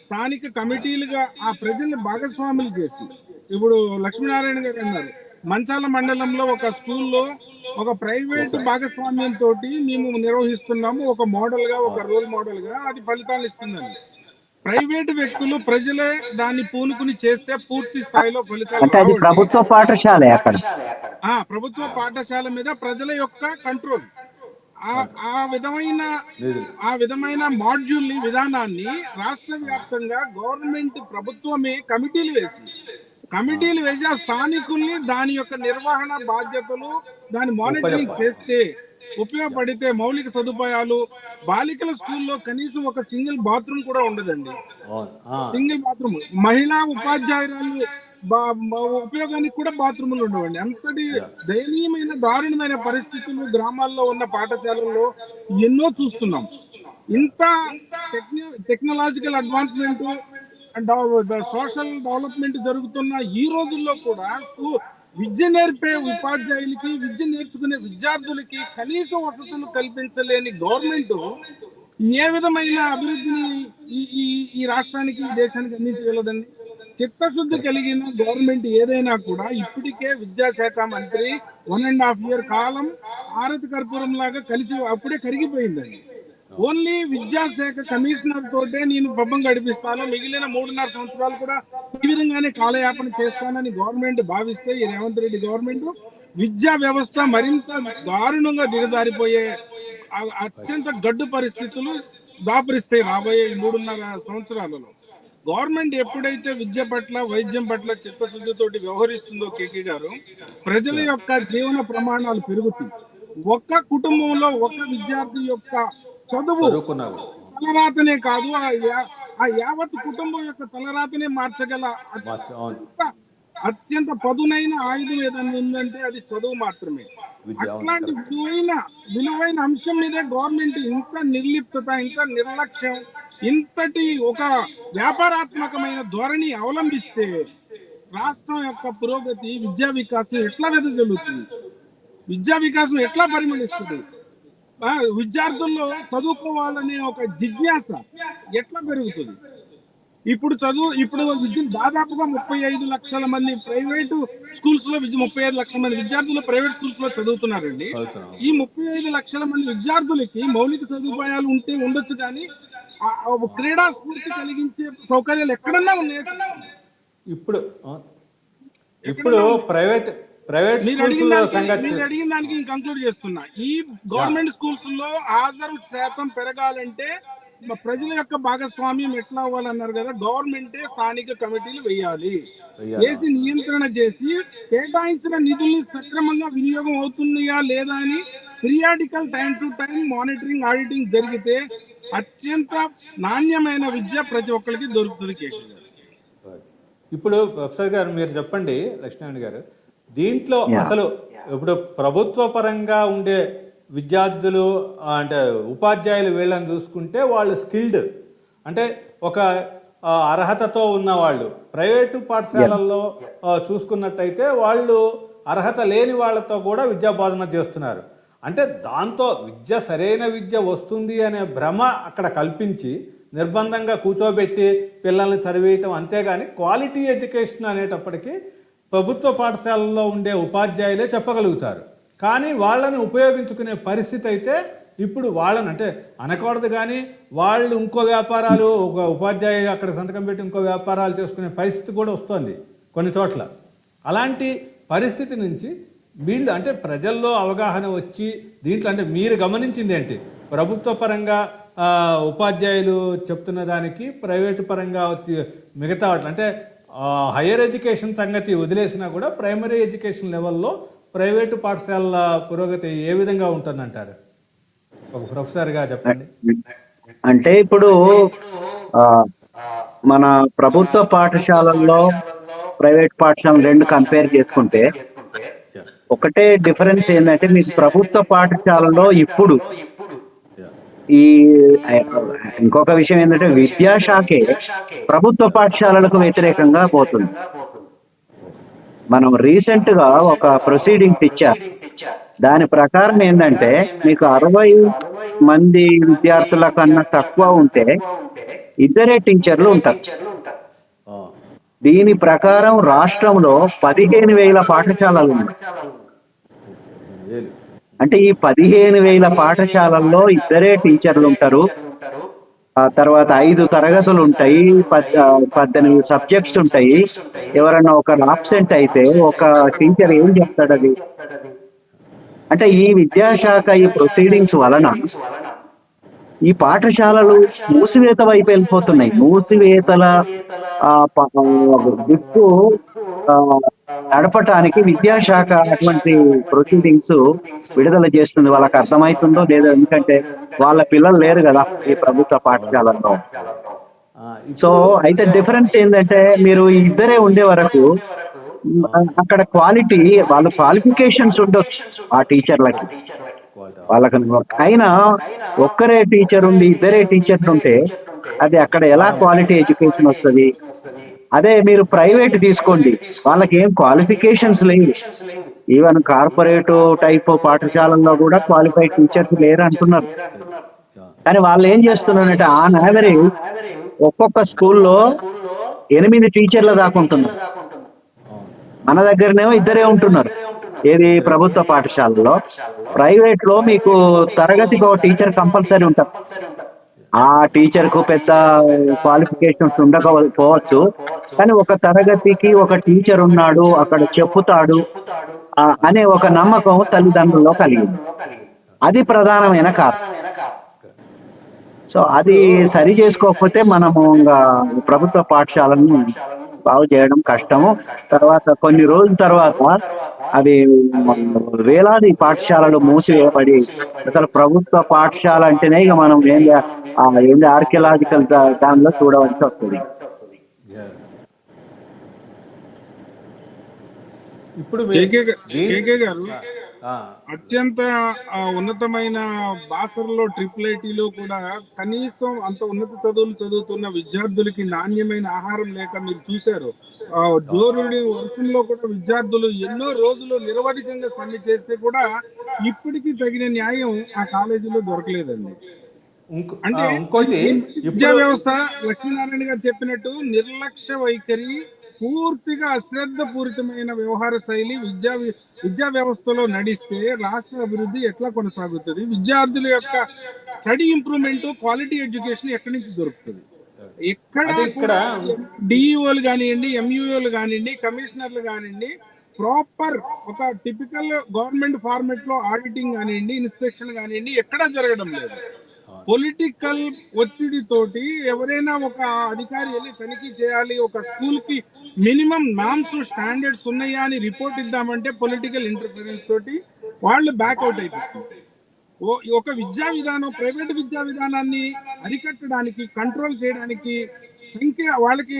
స్థానిక కమిటీలుగా ఆ ప్రజల్ని భాగస్వాములు చేసి, ఇప్పుడు లక్ష్మీనారాయణ గారు అన్నారు, మంచాల మండలంలో ఒక స్కూల్లో ఒక ప్రైవేట్ భాగస్వామ్యం తోటి మేము నిర్వహిస్తున్నాము, ఒక మోడల్ గా, ఒక రోల్ మోడల్ గా అది ఫలితాలు ఇస్తుందని. ప్రైవేటు వ్యక్తులు, ప్రజలే దాన్ని పూనుకుని చేస్తే పూర్తి స్థాయిలో ఫలితాలు అంటే అది రావండి. ప్రభుత్వ పాఠశాలే అక్కడ. ప్రభుత్వ పాఠశాల మీద ప్రజల యొక్క కంట్రోల్, ఆ ఆ విధమైన మాడ్యూల్ విధానాన్ని రాష్ట్ర వ్యాప్తంగా గవర్నమెంట్, ప్రభుత్వమే కమిటీలు వేసి ఆ స్థానికుల్ని దాని యొక్క నిర్వహణ బాధ్యతలు, దాని మానిటరింగ్ చేస్తే ఉపయోగపడితే, మౌలిక సదుపాయాలు, బాలికల స్కూల్లో కనీసం ఒక సింగిల్ బాత్రూమ్ కూడా ఉండదండి. సింగిల్ బాత్రూమ్, మహిళా ఉపాధ్యాయురాలు ఉపయోగానికి కూడా బాత్రూములు ఉండవండి. అంతటి దయనీయమైన, దారుణమైన పరిస్థితులు గ్రామాల్లో ఉన్న పాఠశాలల్లో ఎన్నో చూస్తున్నాం. ఇంత technological advancement and social development జరుగుతున్న ఈ రోజుల్లో కూడా విద్య నేర్పే ఉపాధ్యాయులకి, విద్య నేర్చుకునే విద్యార్థులకి కనీస వసతులు కల్పించలేని గవర్నమెంట్ ఏ విధమైన అభివృద్ధిని ఈ రాష్ట్రానికి, ఈ దేశానికి అందించగలదండి? చిత్తశుద్ధి కలిగిన గవర్నమెంట్ ఏదైనా కూడా ఇప్పటికే విద్యాశాఖ మంత్రి 1.5 year కాలం ఆరతి కర్పూరం లాగా కలిసి అప్పుడే కరిగిపోయిందండి. ఓన్లీ విద్యాశాఖ కమిషనర్ తోటే నేను పబ్బం గడిపిస్తాను, మిగిలిన 3.5 సంవత్సరాలు కూడా ఈ విధంగానే కాలయాపన చేస్తానని గవర్నమెంట్ భావిస్తే, ఈ రేవంత్ రెడ్డి గవర్నమెంట్ విద్యా వ్యవస్థ మరింత దారుణంగా దిగజారిపోయే అత్యంత గడ్డు పరిస్థితులు దాపరిస్తాయి రాబోయే 3.5 సంవత్సరాలలో. గవర్నమెంట్ ఎప్పుడైతే విద్య పట్ల, వైద్యం పట్ల చిత్తశుద్ధితోటి వ్యవహరిస్తుందో కేకే గారు, ప్రజల యొక్క జీవన ప్రమాణాలు పెరుగుతాయి. ఒక్క కుటుంబంలో ఒక విద్యార్థి యొక్క చదువు తలరాతనే కాదు, ఆ యావత్ కుటుంబం యొక్క తలరాతనే మార్చగల అత్యంత పదునైన ఆయుధం ఏదైనా ఉందంటే అది చదువు మాత్రమే. అట్లాంటి విలువైన అంశం మీదే గవర్నమెంట్ ఇంత నిర్లిప్తత, ఇంత నిర్లక్ష్యం, ఇంతటి ఒక వ్యాపారాత్మకమైన ధోరణి అవలంబిస్తే రాష్ట్రం యొక్క పురోగతి, విద్యా వికాసం ఎట్లా వెదజల్లుతుంది? విద్యా వికాసం ఎట్లా పరిమళిస్తుంది? విద్యార్థుల్లో చదువుకోవాలనే ఒక జిజ్ఞాస ఎట్లా పెరుగుతుంది? ఇప్పుడు విద్య దాదాపుగా 35 లక్షల మంది ప్రైవేటు స్కూల్స్ లో 35 లక్షల మంది విద్యార్థులు ప్రైవేట్ స్కూల్స్ లో చదువుతున్నారండి. ఈ 35 లక్షల మంది విద్యార్థులకి మౌలిక సదుపాయాలు ఉండొచ్చు, కానీ క్రీడా స్ఫూర్తి కలిగించే సౌకర్యాలు ఎక్కడన్నా ఉన్నాయి? ఇప్పుడు ప్రైవేట్ మీరు అడిగిన దానికి నేను కంక్లూడ్ చేస్తున్నా. ఈ గవర్నమెంట్ స్కూల్స్ లో హాజరు శాతం పెరగాలంటే ప్రజల యొక్క భాగస్వామ్యం ఎట్లా అవ్వాలన్నారు కదా, గవర్నమెంటే స్థానిక కమిటీలు వేసి నియంత్రణ చేసి కేటాయించిన నిధుల్ని సక్రమంగా వినియోగం అవుతున్నాయా లేదా అని periodical time to time monitoring, auditing జరిగితే అత్యంత నాణ్యమైన విద్య ప్రతి ఒక్కరికి దొరుకుతుంది. కేకే గారు, ఇప్పుడు ప్రొఫెసర్ గారు మీరు చెప్పండి, లక్ష్మీనారాయణ గారు, దీంట్లో అసలు ఇప్పుడు ప్రభుత్వ పరంగా ఉండే విద్యార్థులు అంటే ఉపాధ్యాయులు వీళ్ళని చూసుకుంటే వాళ్ళు స్కిల్డ్, అంటే ఒక అర్హతతో ఉన్నవాళ్ళు. ప్రైవేటు పాఠశాలల్లో చూసుకున్నట్టయితే వాళ్ళు అర్హత లేని వాళ్ళతో కూడా విద్యా బోధన చేస్తున్నారు. అంటే దాంతో సరైన విద్య వస్తుంది అనే భ్రమ అక్కడ కల్పించి నిర్బంధంగా కూర్చోబెట్టి పిల్లల్ని చదివేయటం, అంతేగాని క్వాలిటీ ఎడ్యుకేషన్ అనేటప్పటికీ ప్రభుత్వ పాఠశాలల్లో ఉండే ఉపాధ్యాయులే చెప్పగలుగుతారు. కానీ వాళ్ళని ఉపయోగించుకునే పరిస్థితి అయితే ఇప్పుడు వాళ్ళని అంటే అనకూడదు, కానీ వాళ్ళు ఇంకో వ్యాపారాలు, ఒక ఉపాధ్యాయు అక్కడ సంతకం పెట్టి ఇంకో వ్యాపారాలు చేసుకునే పరిస్థితి కూడా వస్తుంది కొన్ని చోట్ల. అలాంటి పరిస్థితి నుంచి వీళ్ళు అంటే ప్రజల్లో అవగాహన వచ్చి దీంట్లో అంటే మీరు గమనించింది ఏంటి? ప్రభుత్వ పరంగా ఉపాధ్యాయులు చెప్తున్న దానికి ప్రైవేటు పరంగా మిగతా అంటే హయ్యర్ ఎడ్యుకేషన్ సంగతి వదిలేసినా కూడా ప్రైమరీ ఎడ్యుకేషన్ లెవెల్లో ప్రైవేటు పాఠశాలల పురోగతి ఏ విధంగా ఉంటుందంటారు? ఒక ప్రొఫెసర్గా చెప్పండి. అంటే ఇప్పుడు మన ప్రభుత్వ పాఠశాలల్లో ప్రైవేట్ పాఠశాలలు రెండు కంపేర్ చేసుకుంటే ఒకటే డిఫరెన్స్ ఏంటంటే, మీకు ప్రభుత్వ పాఠశాలలో ఇప్పుడు ఈ ఇంకొక విషయం ఏంటంటే విద్యాశాఖే ప్రభుత్వ పాఠశాలలకు వ్యతిరేకంగా పోతుంది. మనం రీసెంట్ గా ఒక ప్రొసీడింగ్స్ ఇచ్చారు. దాని ప్రకారం ఏంటంటే మీకు 60 మంది విద్యార్థుల కన్నా తక్కువ ఉంటే 2 టీచర్లు ఉంటారు. దీని ప్రకారం రాష్ట్రంలో 15,000 పాఠశాలలు ఉన్నాయి. అంటే ఈ 15,000 పాఠశాలల్లో 2 టీచర్లు ఉంటారు. ఆ తర్వాత 5 తరగతులు ఉంటాయి, 18 సబ్జెక్ట్స్ ఉంటాయి. ఎవరన్నా ఒకరు ఆబ్సెంట్ అయితే ఒక టీచర్ ఏం చెప్తాడు? అది అంటే ఈ విద్యాశాఖ ఈ ప్రొసీడింగ్స్ వలన ఈ పాఠశాలలు మూసివేత వైపు వెళ్ళిపోతున్నాయి. మూసివేతల దిక్కు నడపటానికి విద్యాశాఖ అటువంటి ప్రొసీడింగ్స్ విడుదల చేస్తుంది. వాళ్ళకి అర్థమవుతుందో లేదో, ఎందుకంటే వాళ్ళ పిల్లలు లేరు కదా ఈ ప్రభుత్వ పాఠశాలలో. సో అయితే డిఫరెన్స్ ఏంటంటే, మీరు 2 ఉండే వరకు అక్కడ క్వాలిటీ, వాళ్ళ క్వాలిఫికేషన్స్ ఉండొచ్చు ఆ టీచర్లకి, వాళ్ళకి అయినా ఒక్కరే టీచర్ ఉండి 2 టీచర్లు ఉంటే అది అక్కడ ఎలా క్వాలిటీ ఎడ్యుకేషన్ వస్తుంది? అదే మీరు ప్రైవేట్ తీసుకోండి, వాళ్ళకి ఏం క్వాలిఫికేషన్స్ లేవు. ఈవెన్ కార్పొరేట్ టైప్ పాఠశాలల్లో కూడా క్వాలిఫైడ్ టీచర్స్ లేరు అంటున్నారు. కానీ వాళ్ళు ఏం చేస్తున్నారంటే ఆన్ యావరేజ్ ఒక్కొక్క స్కూల్లో 8 టీచర్ల దాకా ఉంటున్నారు. మన దగ్గరనేమో 2 ఉంటున్నారు. ఏది ప్రభుత్వ పాఠశాలలో. ప్రైవేట్ లో మీకు తరగతికి ఒక టీచర్ కంపల్సరీ ఉంటారు. ఆ టీచర్ కు పెద్ద క్వాలిఫికేషన్స్ ఉండకపోవచ్చు, కానీ ఒక తరగతికి ఒక టీచర్ ఉన్నాడు, అక్కడ చెప్పుతాడు అనే ఒక నమ్మకం తల్లిదండ్రుల్లో కలిగింది. అది ప్రధానమైన కారణం. సో అది సరి చేసుకోకపోతే మనము ఇంకా ప్రభుత్వ పాఠశాలను బాగు చేయడం కష్టము. తర్వాత కొన్ని రోజుల తర్వాత అవి వేలాది పాఠశాలలు మూసివేయబడి, అసలు ప్రభుత్వ పాఠశాల అంటేనే ఇక మనం ఏంది ఆర్కియలాజికల్ దానిలో చూడవలసి వస్తుంది. ఇప్పుడు కేకే గారు అత్యంత ఉన్నతమైన బాసర్లో ట్రిపుల్ ఐటీలో కూడా కనీసం అంత ఉన్నత చదువులు చదువుతున్న విద్యార్థులకి నాణ్యమైన ఆహారం లేక మీరు చూశారు. జోరుడి వర్షంలో కూడా విద్యార్థులు ఎన్నో రోజులు నిరవధికంగా సమ్మె చేస్తే కూడా ఇప్పటికీ తగిన న్యాయం ఆ కాలేజీలో దొరకలేదండి. అంటే విద్యా వ్యవస్థ లక్ష్మీనారాయణ గారు చెప్పినట్టు నిర్లక్ష్య వైఖరి, పూర్తిగా అశ్రద్ధ పూరితమైన వ్యవహార శైలి విద్యా వ్యవస్థలో నడిస్తే రాష్ట్ర అభివృద్ధి ఎట్లా కొనసాగుతుంది? విద్యార్థుల యొక్క స్టడీ ఇంప్రూవ్మెంట్, క్వాలిటీ ఎడ్యుకేషన్ ఎక్కడి నుంచి దొరుకుతుంది? ఇక్కడ డిఈఓలు కానివ్వండి, ఎంయూఓలు కానివ్వండి, కమిషనర్లు కానివ్వండి, ప్రాపర్ ఒక టిపికల్ గవర్నమెంట్ ఫార్మెట్ లో ఆడిటింగ్ కానివ్వండి, ఇన్స్పెక్షన్ కానివ్వండి ఎక్కడా జరగడం లేదు. పొలిటికల్ ఒత్తిడితోటి ఎవరైనా ఒక అధికారి వెళ్ళి తనిఖీ చేయాలి, ఒక స్కూల్ కి మినిమం నామ్స్ స్టాండర్డ్స్ ఉన్నాయా అని రిపోర్ట్ ఇద్దామంటే పొలిటికల్ ఇంటర్ఫరెన్స్ తోటి వాళ్ళు బ్యాక్అవుట్ అయిపోతుంది. ఒక విద్యా విధానం, ప్రైవేట్ విద్యా విధానాన్ని అరికట్టడానికి, కంట్రోల్ చేయడానికి వాళ్ళకి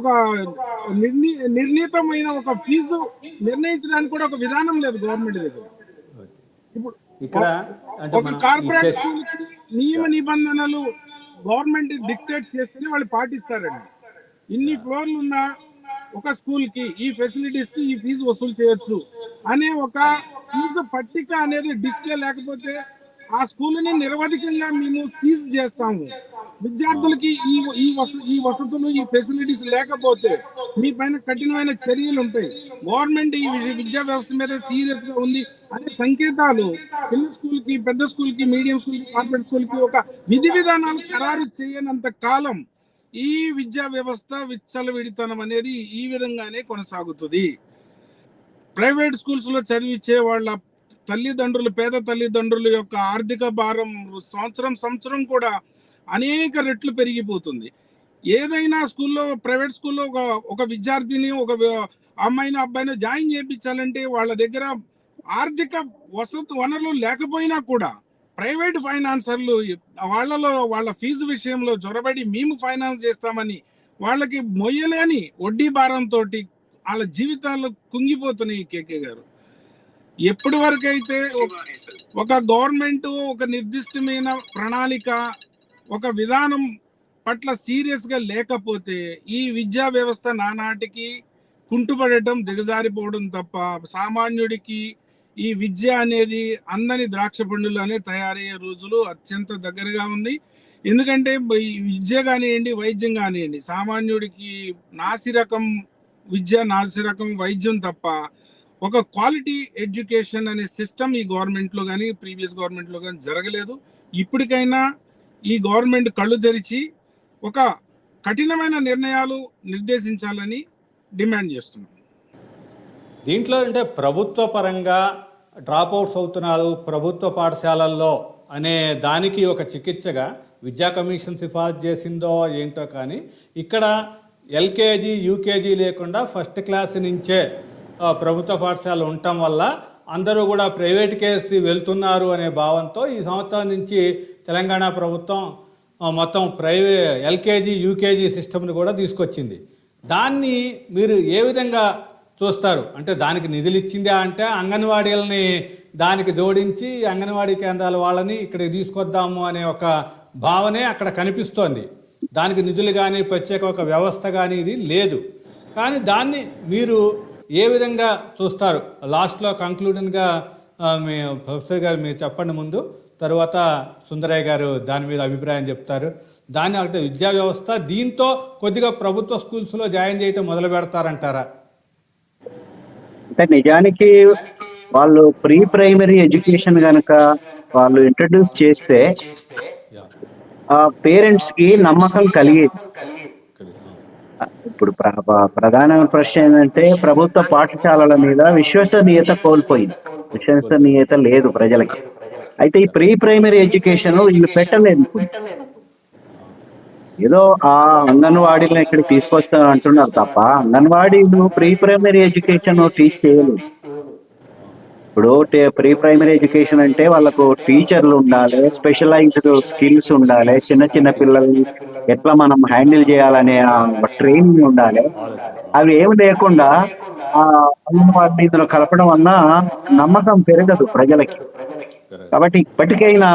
ఒక నిర్ణీతమైన ఒక ఫీజు నిర్ణయించడానికి కూడా ఒక విధానం లేదు గవర్నమెంట్ దగ్గర. ఇప్పుడు ఒక కార్పొరేట్ స్కూల్ కి నియమ నిబంధనలు గవర్నమెంట్ డిక్టేట్ చేస్తేనే వాళ్ళు పాటిస్తారండి. ఇన్ని ఫ్లోర్లు ఉన్న ఒక స్కూల్ కి ఈ ఫెసిలిటీస్ కి ఈ ఫీజు వసూలు చేయొచ్చు అనే ఒక ఫీజు పట్టిక అనేది డిస్ప్లే లేకపోతే ఆ స్కూల్ని నిరవధికంగా మేము సీజ్ చేస్తాము. విద్యార్థులకి ఈ వసతులు, ఈ ఫెసిలిటీస్ లేకపోతే మీ పైన కఠినమైన చర్యలు ఉంటాయి. గవర్నమెంట్ ఈ విద్యా వ్యవస్థ మీద సీరియస్ గా ఉంది అనే సంకేతాలు చిన్న స్కూల్ కి, పెద్ద స్కూల్ కి, మీడియం స్కూల్ కి, కార్పొరేట్ స్కూల్ కి ఒక విధి విధానాలు ఖరారు చేయనంత కాలం ఈ విద్యా వ్యవస్థ విచ్చలవిడితనం అనేది ఈ విధంగానే కొనసాగుతుంది. ప్రైవేట్ స్కూల్స్ లో చదివించే వాళ్ళ తల్లిదండ్రులు, పేద తల్లిదండ్రుల యొక్క ఆర్థిక భారం సంవత్సరం కూడా అనేక రెట్లు పెరిగిపోతుంది. ఏదైనా స్కూల్లో, ప్రైవేట్ స్కూల్లో ఒక విద్యార్థిని, ఒక అమ్మాయిని, అబ్బాయిని జాయిన్ చేయించాలంటే వాళ్ళ దగ్గర ఆర్థిక వనరులు లేకపోయినా కూడా ప్రైవేట్ ఫైనాన్సర్లు వాళ్ళ ఫీజు విషయంలో జొరబడి మేము ఫైనాన్స్ చేస్తామని వాళ్ళకి మొయ్యలేని వడ్డీ భారంతో వాళ్ళ జీవితాలు కుంగిపోతున్నాయి. కేకే గారు, ఎప్పటి వరకు అయితే ఒక గవర్నమెంట్ ఒక నిర్దిష్టమైన ప్రణాళిక, ఒక విధానం పట్ల సీరియస్ గా లేకపోతే ఈ విద్యా వ్యవస్థ నానాటికి కుంటుపడటం, దిగజారిపోవడం తప్ప సామాన్యుడికి ఈ విద్య అనేది అందని ద్రాక్ష పండులోనే తయారయ్యే రోజులు అత్యంత దగ్గరగా ఉంది. ఎందుకంటే విద్య కానివ్వండి, వైద్యం కానివ్వండి, సామాన్యుడికి నాసిరకం విద్య, నాసిరకం వైద్యం తప్ప ఒక క్వాలిటీ ఎడ్యుకేషన్ అనే సిస్టమ్ ఈ గవర్నమెంట్లో కానీ, ప్రీవియస్ గవర్నమెంట్లో కానీ జరగలేదు. ఇప్పటికైనా ఈ గవర్నమెంట్ కళ్ళు తెరిచి ఒక కఠినమైన నిర్ణయాలు నిర్దేశించాలని డిమాండ్ చేస్తున్నాం. దీంట్లో అంటే ప్రభుత్వ పరంగా డ్రాప్అవుట్స్ అవుతున్నారు ప్రభుత్వ పాఠశాలల్లో అనే దానికి ఒక చికిత్సగా విద్యా కమిషన్ సిఫార్సు చేసిందో ఏంటో, కానీ ఇక్కడ ఎల్కేజీ, యూకేజీ లేకుండా ఫస్ట్ క్లాస్ నుంచే ప్రభుత్వ పాఠశాలలు ఉండటం వల్ల అందరూ కూడా ప్రైవేట్ కేసి వెళ్తున్నారు అనే భావంతో ఈ సంవత్సరం నుంచి తెలంగాణ ప్రభుత్వం మొత్తం ఎల్కేజీ, యూకేజీ సిస్టమ్ని కూడా తీసుకొచ్చింది. దాన్ని మీరు ఏ విధంగా చూస్తారు? అంటే దానికి నిధులు ఇచ్చిందా అంటే అంగన్వాడీలని దానికి జోడించి అంగన్వాడీ కేంద్రాల వాళ్ళని ఇక్కడికి తీసుకొద్దాము అనే ఒక భావనే అక్కడ కనిపిస్తోంది. దానికి నిధులు కానీ, ప్రత్యేక ఒక వ్యవస్థ కానీ ఇది లేదు. కానీ దాన్ని మీరు ఏ విధంగా చూస్తారు? లాస్ట్లో కంక్లూజన్గా మీ ప్రొఫెసర్ గారు మీరు చెప్పండి ముందు, తర్వాత సుందరయ్య గారు దాని మీద అభిప్రాయం చెప్తారు. దాన్ని అంటే విద్యా వ్యవస్థ దీంతో కొద్దిగా ప్రభుత్వ స్కూల్స్లో జాయిన్ చేయటం మొదలు పెడతారంటారా? అంటే నిజానికి వాళ్ళు ప్రీ ప్రైమరీ ఎడ్యుకేషన్ గనక వాళ్ళు ఇంట్రడ్యూస్ చేస్తే యా ఆ పేరెంట్స్ కి నమ్మకం కలిగేది. ఇప్పుడు ప్రధానమైన ప్రశ్న ఏంటంటే ప్రభుత్వ పాఠశాలల మీద విశ్వసనీయత కోల్పోయింది. విశ్వసనీయత లేదు ప్రజలకి. అయితే ఈ ప్రీ ప్రైమరీ ఎడ్యుకేషన్ వీళ్ళు పెట్టలేదు ఇప్పుడు. ఏదో ఆ అంగన్వాడీలను ఇక్కడికి తీసుకొస్తాం అంటున్నారు తప్ప అంగన్వాడీలు ప్రీ ప్రైమరీ ఎడ్యుకేషన్ టీచ్ చేయలేదు. ఇప్పుడు ప్రీ ప్రైమరీ ఎడ్యుకేషన్ అంటే వాళ్ళకు టీచర్లు ఉండాలి, స్పెషలైజ్డ్ స్కిల్స్ ఉండాలి, చిన్న చిన్న పిల్లల్ని ఎట్లా మనం హ్యాండిల్ చేయాలనే ట్రైనింగ్ ఉండాలి. అవి ఏమి లేకుండా ఆ అంగన్వాడిని ఇందులో కలపడం వల్ల నమ్మకం పెరగదు ప్రజలకి. కాబట్టి ఇప్పటికైనా